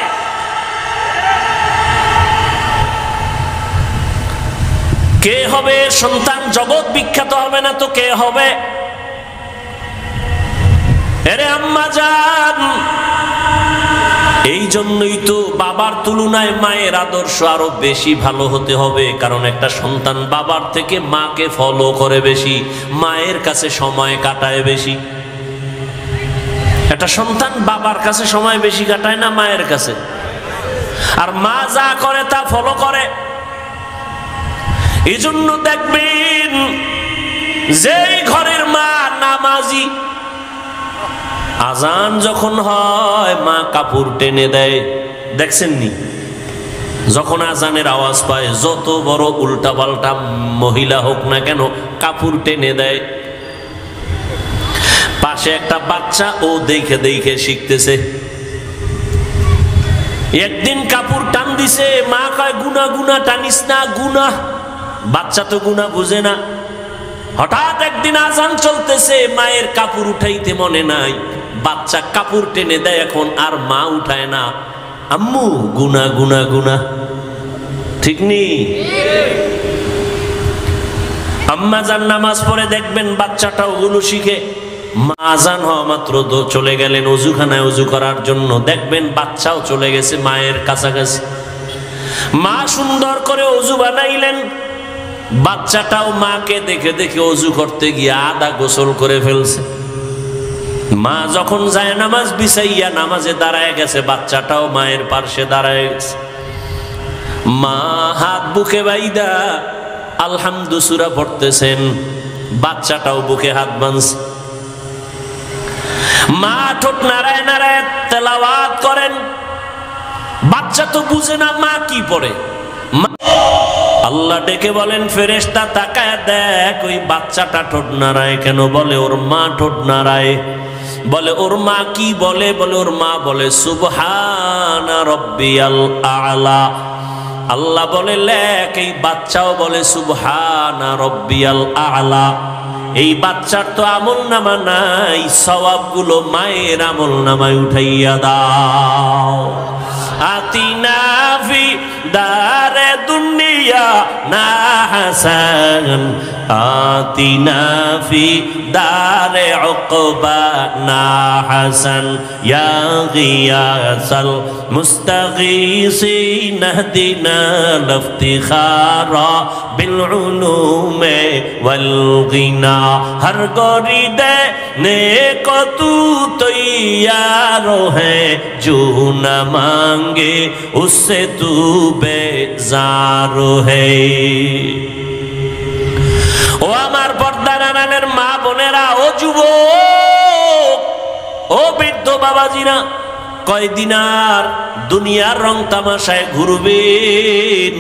কে হবে? সন্তান জগৎ বিখ্যাত হবে না তো কে হবে? আরে আম্মা জান, এই জন্যই তো বাবার তুলনায় মায়ের আদর্শ আরো বেশি ভালো হতে হবে। কারণ একটা সন্তান বাবার থেকে মাকে ফলো করে বেশি, মায়ের কাছে সময় কাটায় বেশি। একটা সন্তান বাবার কাছে সময় বেশি কাটায় না মায়ের কাছে? আর মা যা করে তা ফলো করে। এই জন্য দেখবেন যেই ঘরের মা নামাজি, আজান যখন হয় মা কাপড় টেনে দেয়। দেখছেন নি? যখন আজানের আওয়াজ পায়, যত বড় উল্টা পাল্টা মহিলা হোক না কেন, কাপড় টেনে দেয়। পাশে একটা বাচ্চা, ও দেখে দেখে শিখতেছে। একদিন কাপড় টান দিছে, মা কয় গুনা গুনা টানিস না, গুনা। বাচ্চা তো গুনা বুঝে না। হঠাৎ একদিন আজান চলতেছে, মায়ের কাপড় উঠাইতে মনে নাই, বাচ্চা কাপড় টেনে দেয়, এখন আর মা উঠায় না। আম্মু গুনা গুনা গুনা, ঠিক নি? আম্মা যান নামাজ পড়ে, দেখবেন বাচ্চাটাও ওগুলো শিখে। মা আজান হওয়া মাত্র চলে গেলেন অজুখানায় অজু করার জন্য, দেখবেন বাচ্চাও চলে গেছে মায়ের কাছাকাছি। মা সুন্দর করে অজু বানাইলেন, বাচ্চাটাও মাকে দেখে দেখে অজু করতে গিয়ে আধা গোসল করে ফেলছে। মা যখন যায় নামাজ বিছাইয়া নামাজে দাঁড়ায় গেছে, বাচ্চাটাও মায়ের পাশে দাঁড়ায় গেছে। মা হাত বুকে বাইদা আলহামদু সূরা পড়তেছেন, বাচ্চাটাও বুকে হাত বাঁধছে। মা ঠোঁট নাড়ায় নাড়ায় তেলাওয়াত করেন, বাচ্চা তো বুঝে না মা কি পড়ে। আল্লাহ ডেকে বলেন, ফেরেশতা তাকায় দেখ ওই বাচ্চাটা ঠোঁট নাড়ায় কেন? বলে ওর মা ঠোঁট নাড়ায়। বলে ওর মা কি বলে? বলে ওর মা বলে সুবহানা রাব্বিয়াল আ'লা। আল্লাহ বলে লেখ, এই বাচ্চাও বলে সুবহানা রাব্বিয়াল আ'লা। এই বাচ্চার তো আমল নামা নাই, সওয়াবগুলো মায়ের আমল নামায় উঠাইয়া দাও। আতিনা ফি দারে দুনিয়া না হাসান, আতিনা ফি দারে উকবা না হাসান, ইয়া গিয়াসাল মুস্তাগীসিন ইহদিনা লিফতিখারা বিল উলুমে ওয়াল গিনা। हर गोरी देने को तू तैयार है, जो न मांगे उससे तू बेजार है। ও আমার পর্দার আড়ালের মা বোনেরা, ও যুবক, ও বৃদ্ধ বাবাজিরা, কয়দিন আর দুনিয়ার রং তামাশায় ঘুরবেন?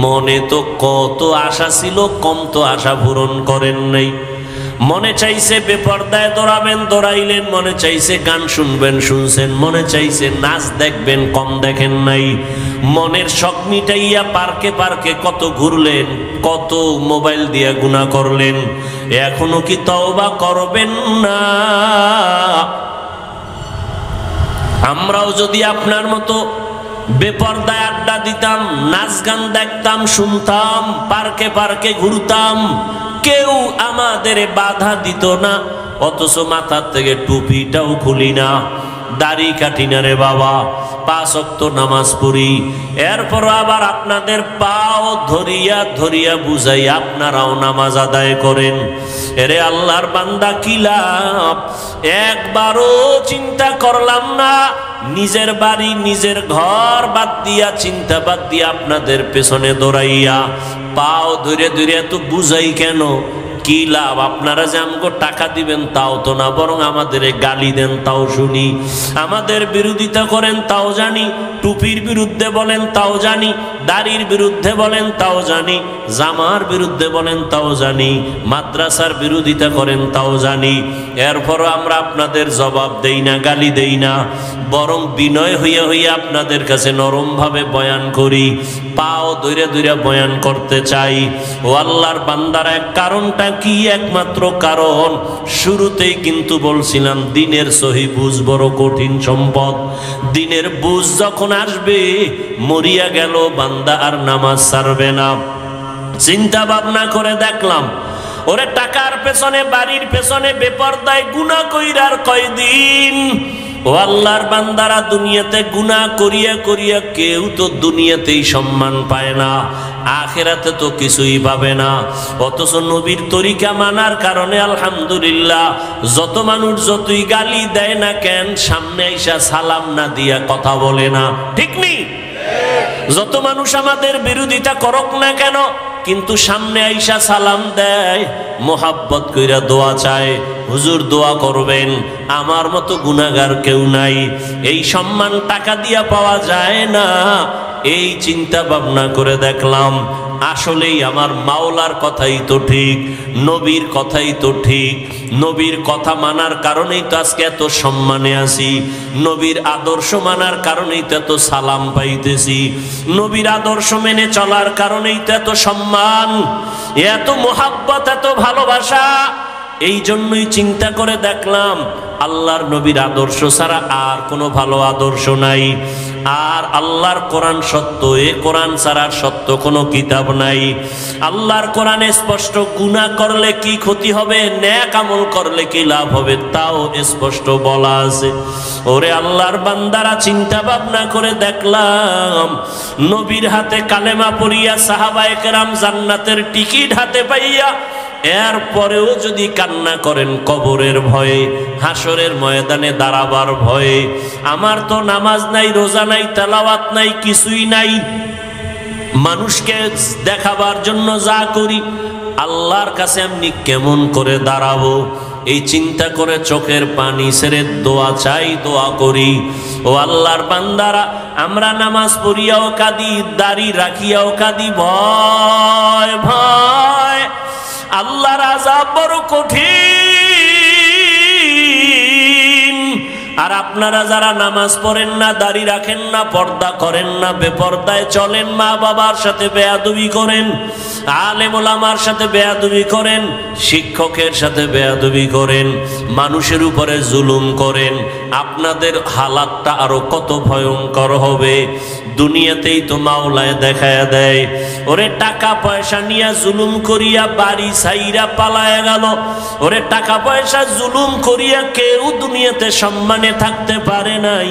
মনে তো কত আশা ছিল, কম তো আশা পূরণ করেন নাই। মনে চাইছে বেপরদায় দৌড়াবেন, দৌড়াইলেন। মনে চাইছে গান শুনবেন, শুনছেন। মনে চাইছে নাচ দেখবেন, কম দেখেন নাই। মনের শখ মিটাইয়া পার্কে পার্কে কত ঘুরলেন, কত মোবাইল দিয়া গুনাহ করলেন। এখনো কি তওবা করবেন না? আমরাও যদি আপনার মতো বেপরদায় আড্ডা দিতাম, নাচ গান দেখতাম, শুনতাম, পার্কে পার্কে ঘুরতাম, কেউ আমাদের বাধা দিত না, অথচ মাথার থেকে টুপিটাও খুলি না, দাড়ি কাটি না রে বাবা, 5 ওয়াক্ত নামাজ পড়ি। এরপর আবার আপনাদের পাও ধরিয়া ধরিয়া বুঝাই আপনারাও নামাজ আদায় করেন। এরে আল্লাহর বান্দা, কি লাভ? একবারও চিন্তা করলাম না, নিজের বাড়ি নিজের ঘর বাদ দিয়া, চিন্তা বাদ দিয়া আপনাদের পেছনে দৌড়াইয়া পাও ধরে ধরে এত বুঝাই কেন? কি লাভ? আপনারা যে আমাকে টাকা দিবেন তাও তো না, বরং আমাদের গালি দেন তাও শুনি, আমাদের বিরোধিতা করেন তাও জানি, টুপির বিরুদ্ধে বলেন তাও জানি, দাড়ির বিরুদ্ধে বলেন তাও জানি, জামার বিরুদ্ধে বলেন তাও জানি, মাদ্রাসার বিরোধিতা করেন তাও জানি। এরপরও আমরা আপনাদের জবাব দেই না, গালি দেই না, বরং বিনয় হইয়া হইয়া আপনাদের কাছে নরমভাবে বয়ান করি, পাও দৈরে দৈরে বয়ান করতে চাই। ও আল্লাহর বান্দারা, এক কারণটা কি? একমাত্র কারণ শুরুতেই কিন্তু বলছিলাম, দিনের সহি বুঝ বড় কঠিন সম্পদ। দিনের বুঝ যখন আসবে, মরিয়া গেল বান্দা আর নামাজ ছাড়বে না। চিন্তা ভাবনা করে দেখলাম, ওরে টাকার পেছনে, বাড়ির পেছনে বেপরদায় গুনাহ কইরার কয়দিন। ও আল্লাহর বান্দারা, দুনিয়াতে গুনাহ করিয়া করিয়া কেউ তো দুনিয়াতেই সম্মান পায় না, আখিরাতে তো কিছুই পাবে না। অথচ নবীর তরিকা মানার কারণে আলহামদুলিল্লাহ, যত মানুষ যতই গালি দেয় না কেন, সামনে আইসা সালাম না দিয়া কথা বলে না, ঠিক নেই? যত মানুষ আমাদের বিরোধিতা করুক না কেন, কিন্তু সামনে আইসা সালাম দেয়, মোহাব্বত কইরা দোয়া চায়, হুজুর দোয়া করবেন, আমার মতো গুনাহগার কেউ নাই। এই সম্মান টাকা দিয়া পাওয়া যায় না। এই চিন্তা ভাবনা করে দেখলাম, আসলেই আমার মাওলার কথাই তো ঠিক, নবীর কথাই তো ঠিক। নবীর কথা মানার কারণেই তো আজকে এত সম্মানে আছি, নবীর আদর্শ মানার কারণেই তো এত সালাম পাইতেছি, নবীর আদর্শ মেনে চলার কারণেই তো এত সম্মান, এত মোহাব্বত, এত ভালোবাসা। এই জন্যই চিন্তা করে দেখলাম, আল্লাহর নবীর আদর্শ ছাড়া আর কোনো ভালো আদর্শ নাই। আর আল্লাহর কোরআন সত্য, এ কোরআন ছাড়া সত্য কোনো কিতাব নাই। আল্লাহর কোরআনে স্পষ্ট, গুনাহ করলে কি ক্ষতি হবে, নেক আমল করলে কি লাভ হবে, তাও স্পষ্ট বলা আছে। ওরে আল্লাহর বান্দারা, চিন্তা ভাবনা করে দেখলাম, নবীর হাতে কালেমা পড়িয়া সাহাবায়ে কেরাম জান্নাতের টিকিট হাতে পাইয়া এরপরেও যদি কান্না করেন কবরের ভয়ে, হাসরের ময়দানে দাঁড়াবার ভয়ে, আমার তো নামাজ নাই, রোজা নাই, তেলাওয়াত নাই, কিছুই নাই, মানুষকে দেখাবার জন্য যা করি, আল্লাহর কাছে আমি কেমন করে দাঁড়াবো, এই চিন্তা করে চোখের পানি ছেড়ে দোয়া চাই, দোয়া করি। ও আল্লাহর বান্দারা, আমরা নামাজ পড়িয়াও কাঁদি, দাড়ি রাখিয়াও কাঁদি, ভয় ভয়, আল্লাহর আযাব বড় কঠিন। আর আপনারা যারা নামাজ পড়েন না, দাড়ি রাখেন না, পর্দা করেন না, বেপর্দায় চলেন, মা বাবার সাথে বেয়াদবি করেন, আলেম ওলামার সাথে বেয়াদবি করেন, শিক্ষকের সাথে বেয়াদবি করেন, মানুষের উপরে জুলুম করেন, আপনাদের হালাতটা আরো কত ভয়ঙ্কর হবে। দুনিয়াতেই তো মাওলায় দেখায়া দেয়, ওরে টাকা পয়সা নিয়ে জুলুম করিয়া বাড়ি ছাইরা পালায়া গেল, ওরে টাকা পয়সা জুলুম করিয়া কেউ দুনিয়াতে সম্মানে থাকতে পারে নাই।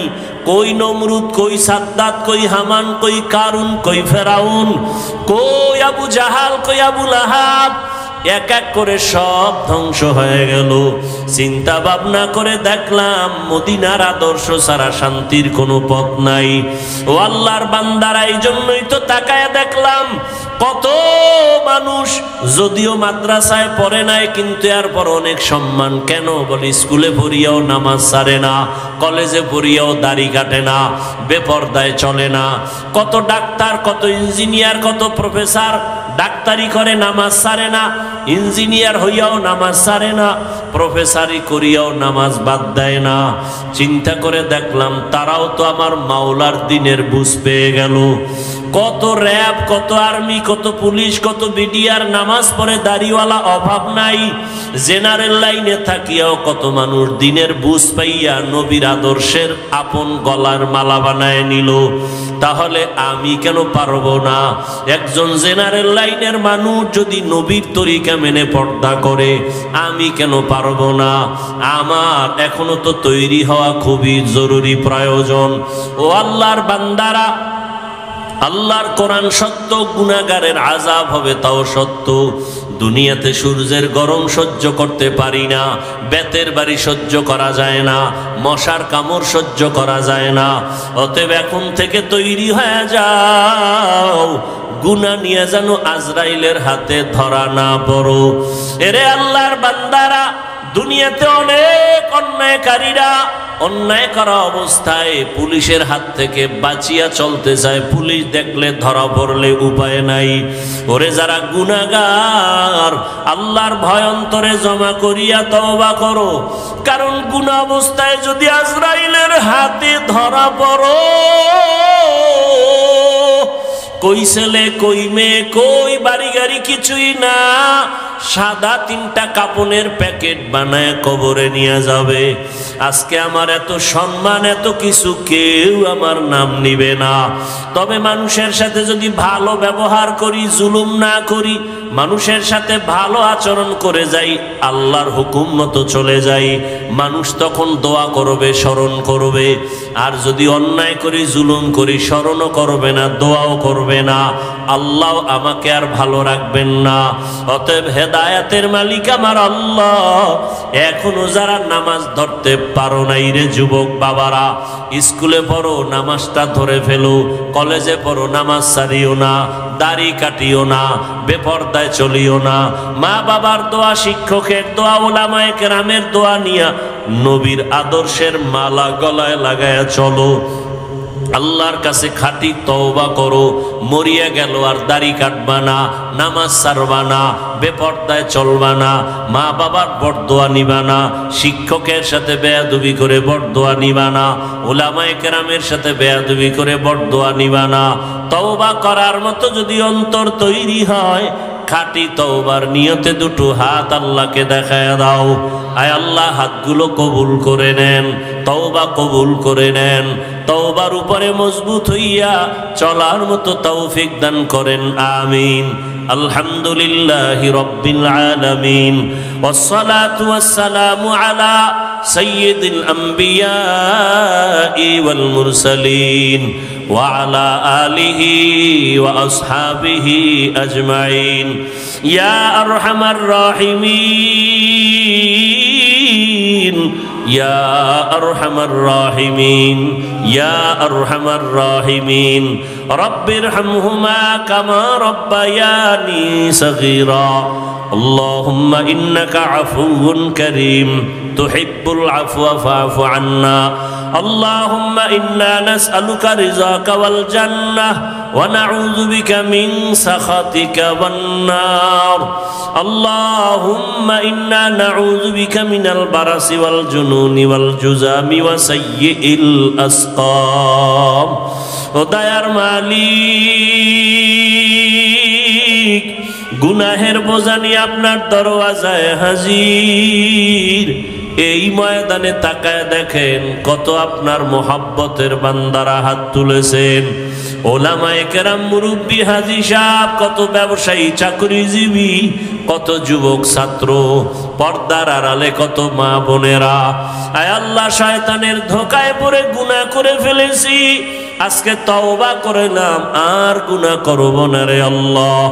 কই নমরুদ, কই সাদ্দাত, কই হামান, কই কারুন, কই ফেরাউন, কই আবু জাহাল, কই আবু লাহাব, এক এক করে সব ধ্বংস হয়ে গেল। চিন্তা ভাবনা করে দেখলাম, মদিনার আদর্শ ছাড়া শান্তির কোনো পথ নাই। ও আল্লাহর বান্দারা, এই জন্যই তো তাকায় দেখলাম, কত মানুষ যদিও মাদ্রাসায় পড়ে নাই, কিন্তু এরপর অনেক সম্মান। কেন? বলি স্কুলে পড়িয়াও নামাজ ছাড়ে না, কলেজে পড়িয়াও দাড়ি কাটে না, বেপর্দায় চলে না। কত ডাক্তার, কত ইঞ্জিনিয়ার, কত প্রফেসর ডাক্তারি করে, নামাজ ছাড়ে না, ইঞ্জিনিয়ার হইয়াও নামাজ ছাড়ে না, প্রফেসরি করিয়াও নামাজ বাদ দেয় না। চিন্তা করে দেখলাম, তারাও তো আমার মাওলার দিনের বুঝ পেয়ে গেল। কত র্যাব, কত আর্মি, কত পুলিশ, কত বিডিআর নামাজ পড়ে, দাড়িওয়ালা অভাব নাই। জেনারেল লাইনে থাকিয়াও কত মানুষ দিনের বুঝ পাইয়া নবীর আদর্শের আপন গলার মালা বানায় নিল। তাহলে আমি কেন পারবো না? একজন জেনারেল লাইনের মানুষ যদি নবীর তরিকা মেনে পর্দা করে, আমি কেন পারবো না? আমার এখনো তো তৈরি হওয়া খুবই জরুরি, প্রয়োজন। ও আল্লাহর বান্দারা, আল্লাহর কোরআন সত্য, গুনাহগারের আযাব হবে তাও সত্য। দুনিয়াতে সূর্যের গরম সহ্য করতে পারি না, বেতের বাড়ি সহ্য করা যায় না, মশার কামড় সহ্য করা যায় না। অতএব এখন থেকে তৈরি হয়ে যাও, গুনাহ নিয়ে যেন আজরাইলের হাতে ধরা না পড়ো। এরে আল্লাহর বান্দারা, দুনিয়াতে অনেক অন্যায়কারীরা অন্যায় করা অবস্থায় পুলিশের হাত থেকে বাঁচিয়া চলতে চায়, পুলিশ দেখলে ধরা পড়লে উপায় নাই। ওরে যারা গুনাহগার, আল্লাহর ভয় অন্তরে জমা করিয়া তওবা করো, কারণ গুনাহ অবস্থায় যদি আজরাইলের হাতে ধরা পড়ো, কই ছেলে কই মেয়ে কই বাড়ি গাড়ি কিছুই না, সাদা 3টা কাপনের প্যাকেট বানায় কবরে নিয়ে যাবে। আজকে আমার এত সম্মান এত কিছু, কেউ আমার নাম নিবে না। তবে মানুষের সাথে যদি ভালো ব্যবহার করি, জুলুম না করি, মানুষের সাথে ভালো আচরণ করে যাই, আল্লাহর হুকুম মতো চলে যাই, মানুষ তখন দোয়া করবে, স্মরণ করবে। আর যদি অন্যায় করি, জুলুম করি, স্মরণও করবে না, দোয়াও করবে না, আল্লাহ আমাকে আর ভালো রাখবেন না। অতএব হেদায়েতের মালিক আমার আল্লাহ। এখনো যারা নামাজ ধরতে পারো নাই রে যুবক বাবারা, স্কুলে পড়ো, নামাজটা ধরে ফেলো। কলেজে পড়ো, নামাজ ছাড়িও না, দাড়ি কাটিও না, বেপরদায় চলিও না। মা বাবার দোয়া, শিক্ষকের দোয়া, উলামায়ে কেরামের দোয়া নিয়া নবীর আদর্শের মালা গলায় লাগায়া চলো। আল্লাহর কাছে খাঁটি তওবা করো। মরিয়া গেল আর দাড়ি কাটবা না, নামাজ ছাড়বা না, বেপরদায় চলবা না, মা বাবার বরদোয়া নিবা না, শিক্ষকের সাথে বেয়াদবি করে বরদোয়া নিবা না, উলামায়ে কেরামের সাথে বেয়াদবি করে বরদোয়া নিবা না। তওবা করার মতো যদি অন্তর তৈরি হয়, খাঁটি তওবার নিয়তে দুটো হাত আল্লাহকে দেখায় দাও। আয় আল্লাহ, হাতগুলো কবুল করে নেন, তওবা কবুল করে নেন। তওবার উপরে মজবুত হইয়া চলার মতো তৌফিক দান করেন, আমিন। আলহামদুলিল্লাহি রাব্বিল আলামিন, ওয়াসসালাতু ওয়াসসালামু আলা সাইয়্যিদিল আম্বিয়াই ওয়াল মুরসালিন ওয়া আলা আলিহি ওয়া আসহাবিহি আজমাইন। ইয়া আরহামার রাহিমিন, ইয়া আরহামার রাহিমিন, ইয়া আরহামার রাহিমিন। রব্বিরহামহুমা কামা রব্বায়ানি সগীরা। আল্লাহুম্মা ইন্নাকা আফুউন কারীম তুহিব্বুল আফওয়া ফা'ফু আন্না। আল্লাহুম্মা ইন্না নাসআলুকা রিযাকা ওয়াল জান্নাহ ওয়া নাউযু বিকা মিন সাখাতিকা ওয়ান নার। আল্লাহুম্মা ইন্না নাউযু বিকা মিনাল বারাসি ওয়াল জুনুনি ওয়াল জুযামি ওয়া সাইয়্যিল আসকাম। ও দয়ার মালিক, গুনাহের বোঝা নিয়ে আপনার দরওয়াজায় হাজির। এই ময়দানে তাকায় দেখেন কত আপনার মোহাব্বতের বান্দারা হাত তুলেছেন। ওলামায়ে কেরাম, মুরব্বী, হাজী সাহেব, কত ব্যবসায়ী, চাকরিজীবী, কত যুবক ছাত্র, পর্দার আড়ালে কত মা বোনেরা। আয় আল্লাহ, শয়তানের ধোকায় পড়ে গুনাহ করে ফেলেছি, আজকে তওবা করলাম, আর গুনাহ করব না রে আল্লাহ।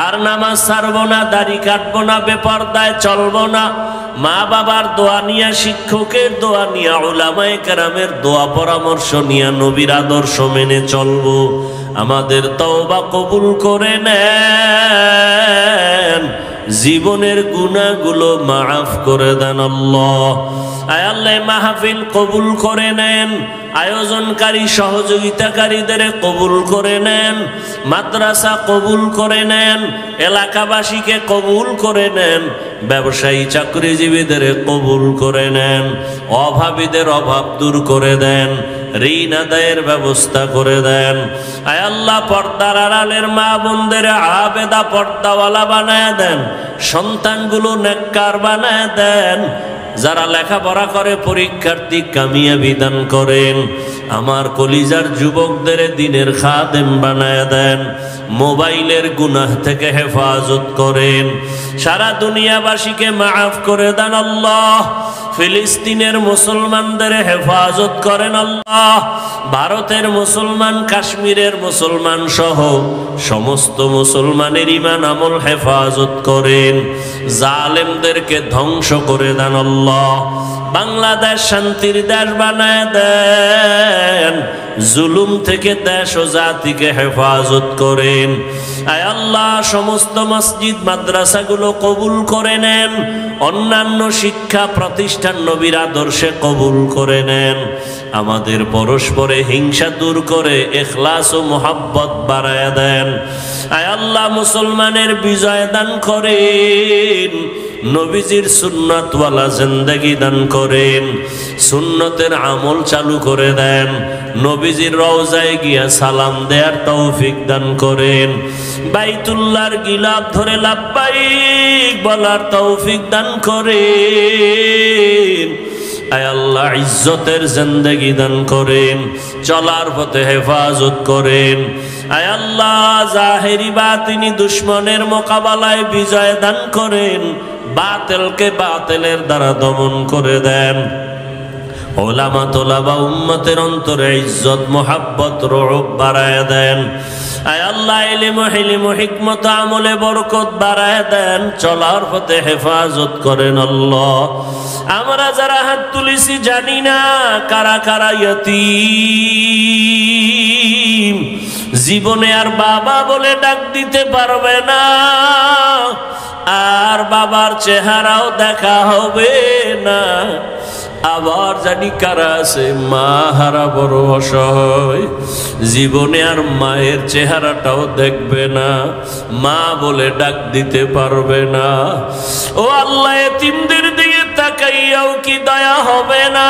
আর নামাজ ছাড়বো না, দাড়ি কাটবো না, বেপরদায় চলবো না। মা বাবার দোয়া নিয়া, শিক্ষকের দোয়া নিয়া, উলামায়ে কেরামের দোয়া পরামর্শ নিয়া নবীর আদর্শ মেনে চলবো। আমাদের তওবা কবুল করে নেন, জীবনের গুনাহগুলো মাফ করে দেন আল্লাহ। আয় আল্লাহ, মাহফিল কবুল করে নেন, আয়োজনকারী সহযোগিতাকারীদের কবুল করে নেন, মাদ্রাসা কবুল করে নেন, এলাকাবাসীকে কবুল করে নেন, ব্যবসায়ী চাকরিজীবীদের কবুল করে নেন, অভাবীদের অভাব দূর করে দেন, ঋণ আদায়ের ব্যবস্থা করে দেন। আয় আল্লাহ, পর্দার আড়ালের মা বোনদের আবেদা পর্দাওয়ালা বানায় দেন, সন্তানগুলো নেককার বানায় দেন। যারা লেখাপড়া করে পরীক্ষার্থী কামিয়াবি দান করেন। আমার কলিজার যুবকদের দিনের খাদেম বানায় দেন, মোবাইলের গুনাহ থেকে হেফাজত করেন, সারা দুনিয়াবাসীকে মাফ করে দেন আল্লাহ। ফিলিস্তিনের মুসলমানদের হেফাজত করেন আল্লাহ। ভারতের মুসলমান, কাশ্মীরের মুসলমান সহ সমস্ত মুসলমানের ঈমান আমল হেফাজত করেন, জালেমদেরকে ধ্বংস করে দেন আল্লাহ। বাংলাদেশ শান্তির দেশ বানায় দেন, জুলুম থেকে দেশ ও জাতিকে হেফাজত করেন। আয় আল্লাহ, সমস্ত মসজিদ মাদ্রাসাগুলো কবুল করে নেন, অন্যান্য শিক্ষা প্রতিষ্ঠান নবীর আদর্শে কবুল করে নেন। আমাদের পরস্পরে হিংসা দূর করে ইখলাস ও মুহাব্বত বাড়ায়া দেন। আয় আল্লাহ, মুসলমানের বিজয় দান করেন, নবীজির সুন্নাতওয়ালা জিন্দেগি দান করেন, সুন্নতের আমল চালু করে দেন, নবীজির রওজায় গিয়া সালাম দেয়ার তৌফিক দান করেন, বাইতুল্লাহর গিলাফ ধরে লাব্বাইক বলার তৌফিক দান করেন। আয় আল্লাহ, ইজ্জতের জিন্দেগি দান করেন, চলার পথে হেফাজত করেন। আয় আল্লাহ, জাহেরি বাতিনি দুশ্মনের মোকাবেলায় বিজয় দান করেন, বাতিলকে বাতিলের দ্বারা দমন করে দেন। ওলামা তোলাবা উম্মতের অন্তরে ইজ্জত মুহাব্বত রূহ বাড়ায় দেন। আয় আল্লাহ, ইলম হিলম হিকমত আমলে বরকত বাড়ায় দেন, চলার পথে হেফাজত করেন। আল্লাহ, আমরা যারা হাত তুলেছি জানি না কারা কারা ইয়তীম, জীবনে আর বাবা বলে ডাক দিতে পারবে না, আর বাবার চেহারাও দেখা হবে না। আবার জানি কারা আছে মা হারা বড় অসহায়, জীবনে আর মায়ের চেহারাটাও দেখবে না, মা বলে ডাক দিতে পারবে না। ও আল্লাহ, এতিমদের দিকে তাকাইয়াও কি দয়া হবে না?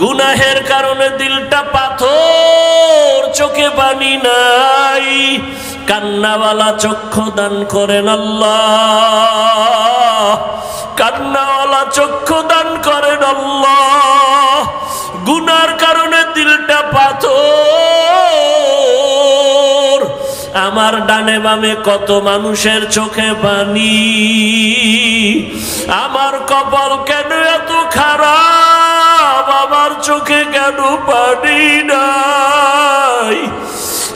গুনাহের কারণে দিলটা পাথর, চোখে পানি নাই, কান্নাওয়ালা চক্ষু দান করেন আল্লাহ, কান্নাওয়ালা চক্ষু দান করেন আল্লাহ। গুনার কারণে দিলটা পাথর, আমার ডানে বামে কত মানুষের চোখে পানি, আমার কপাল কেন এত খারাপ, আমার চোখে কেন পানি নাই?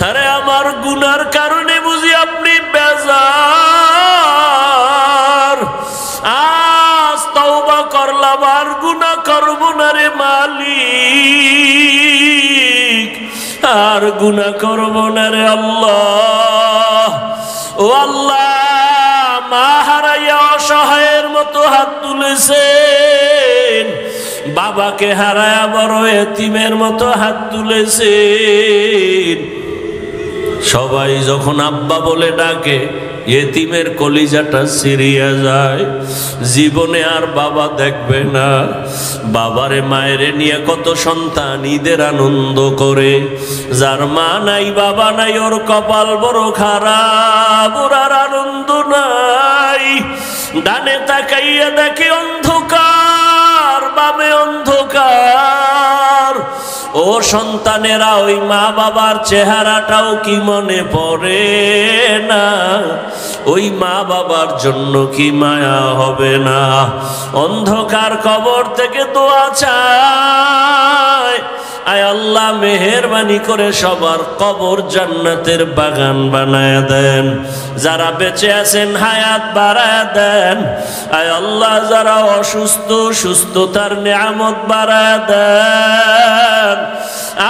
আরে আমার গুনার কারণে বুঝি আপনি বেজার। আজ তওবা করলাম, আর গুনাহ করব না রে মালিক, আর গুনাহ করব না রে আল্লাহ। ও আল্লাহ, মা হারাইয়া অসহায়ের মতো হাত তুলেছেন, বাবাকে হারায়া বড় এতিমের মতো হাত তুলেছেন। সবাই যখন আব্বা বলে ডাকে, এতিমের কলিজাটা সিরিয়া যায়, জীবনে আর বাবা দেখবে না। বাবারে মায়েরে নিয়ে কত সন্তান ঈদের আনন্দ করে, যার মা নাই বাবা নাই ওর কপাল বড় খারাপ, ওর আর আনন্দ নাই। ডানে তাকাইয়া দেখে অন্ধকার, বামে অন্ধকার। ও সন্তানেরা, ওই মা বাবার চেহারাটাও কি মনে পড়ে না? ওই মা বাবার জন্য কি মায়া হবে না? অন্ধকার কবর থেকে দোয়া চায়, আয় আল্লাহ মেহেরবানি করে সবার কবর জান্নাতের বাগান বানায় দেন। যারা বেঁচে আছেন হায়াত বাড়ায় দেন। আয় আল্লাহ, যারা অসুস্থ সুস্থতার নিয়ামত বাড়ায় দেন।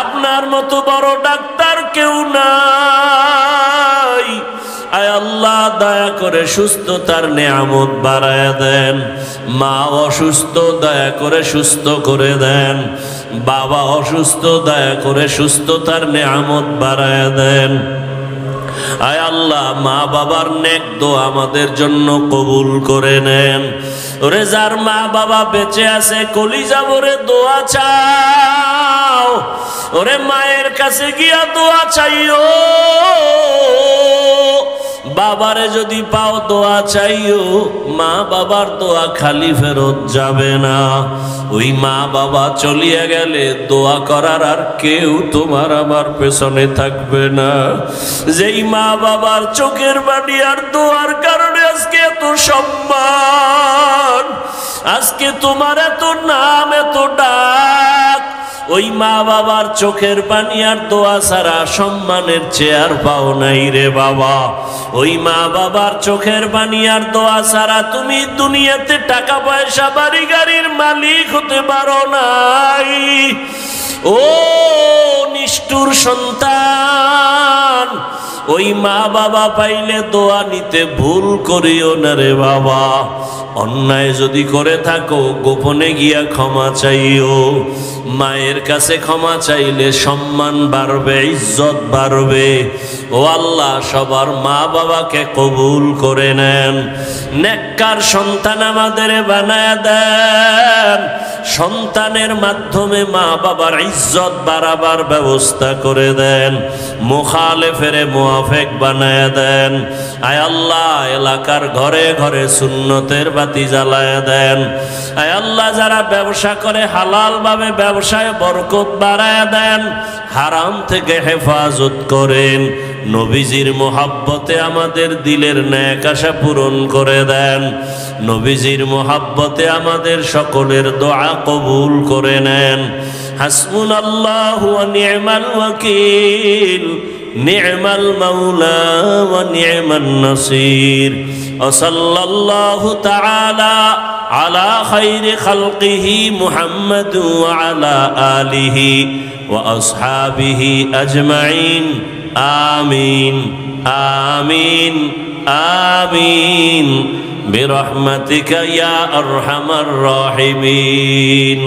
আপনার মতো বড় ডাক্তার কেউ নাই। আয় আল্লাহ, দয়া করে সুস্থতার নিয়ামত বাড়ায় দেন। মা অসুস্থ, দয়া করে সুস্থ করে দেন। বাবা অসুস্থ, দয়া করে সুস্থতার নিয়ামত বাড়ায় দেন। আয় আল্লাহ, মা বাবার নেক দোয়া আমাদের জন্য কবুল করে নেন। ওরে যার মা বাবা বেঁচে আছে, কলিজা ভরে দোয়া চাও। ওরে মায়ের কাছে গিয়া দোয়া চাইও, বাবারে যদি পাও দোয়া চাইও। মা বাবার দোয়া খালি ফেরত যাবে না। ওই মা বাবা চলিয়া গেলে দোয়া করার আর কেউ তোমার আমার পেছনে থাকবে না। যেই মা বাবার চোখের পানি আর দোয়ার কারণে আজকে এত সম্মান, আজকে তোমার এত নাম, এত ডাক। ওই মা বাবার চোখের পানি আর দোয়া ছাড়া সম্মানের চেয়ার পাও নাই রে বাবা। ওই মা বাবার চোখের পানি আর দোয়া ছাড়া তুমি দুনিয়াতে টাকা পয়সা বাড়ি গাড়ির মালিক হতে পারো নাই। ও নিষ্ঠুর সন্তান, ওই মা বাবা পাইলে দোয়া নিতে ভুল করিও না রে বাবা। অন্যায় যদি করে থাকো গোপনে গিয়া ক্ষমা চাইও। মায়ের কাছে ক্ষমা চাইলে সম্মান বাড়বে, ইজ্জত বাড়বে। ও আল্লাহ, সবার মা বাবাকে কবুল করে নেন। নেককার সন্তান আমাদের বানায় দেন। সন্তানের মাধ্যমে মা বাবার ইজ্জত বাড়াবার ব্যবস্থা করে দেন। মুখালেফের মুআফিক বানায় দেন। আয় আল্লাহ, এলাকার ঘরে ঘরে সুন্নতের বাতি জ্বালায় দেন। আয় আল্লাহ, যারা ব্যবসা করে হালাল ভাবে ব্যবসায় বরকত বাড়ায় দেন। হারাম থেকে হেফাজত করেন। নবীজির মোহাব্বতে আমাদের দিলের নেক আশা পূরণ করে দেন। নবীজির মোহাব্বতে আমাদের সকলের দোয়া কবুল করে নেন। হাসবুনাল্লাহু ওয়া নি'মাল ওয়াকিল, নি'মাল মাওলা ওয়া নি'মান নাসির। ওয়া সাল্লাল্লাহু তাআলা আলা খায়রি খালকিহি মুহাম্মাদ ওয়া আলা আলিহি ওয়া আসহাবিহি আজমাইন। আমিন আমিন আমিন বিরহমাতিকা ইয়া আরহামার রাহিমিন।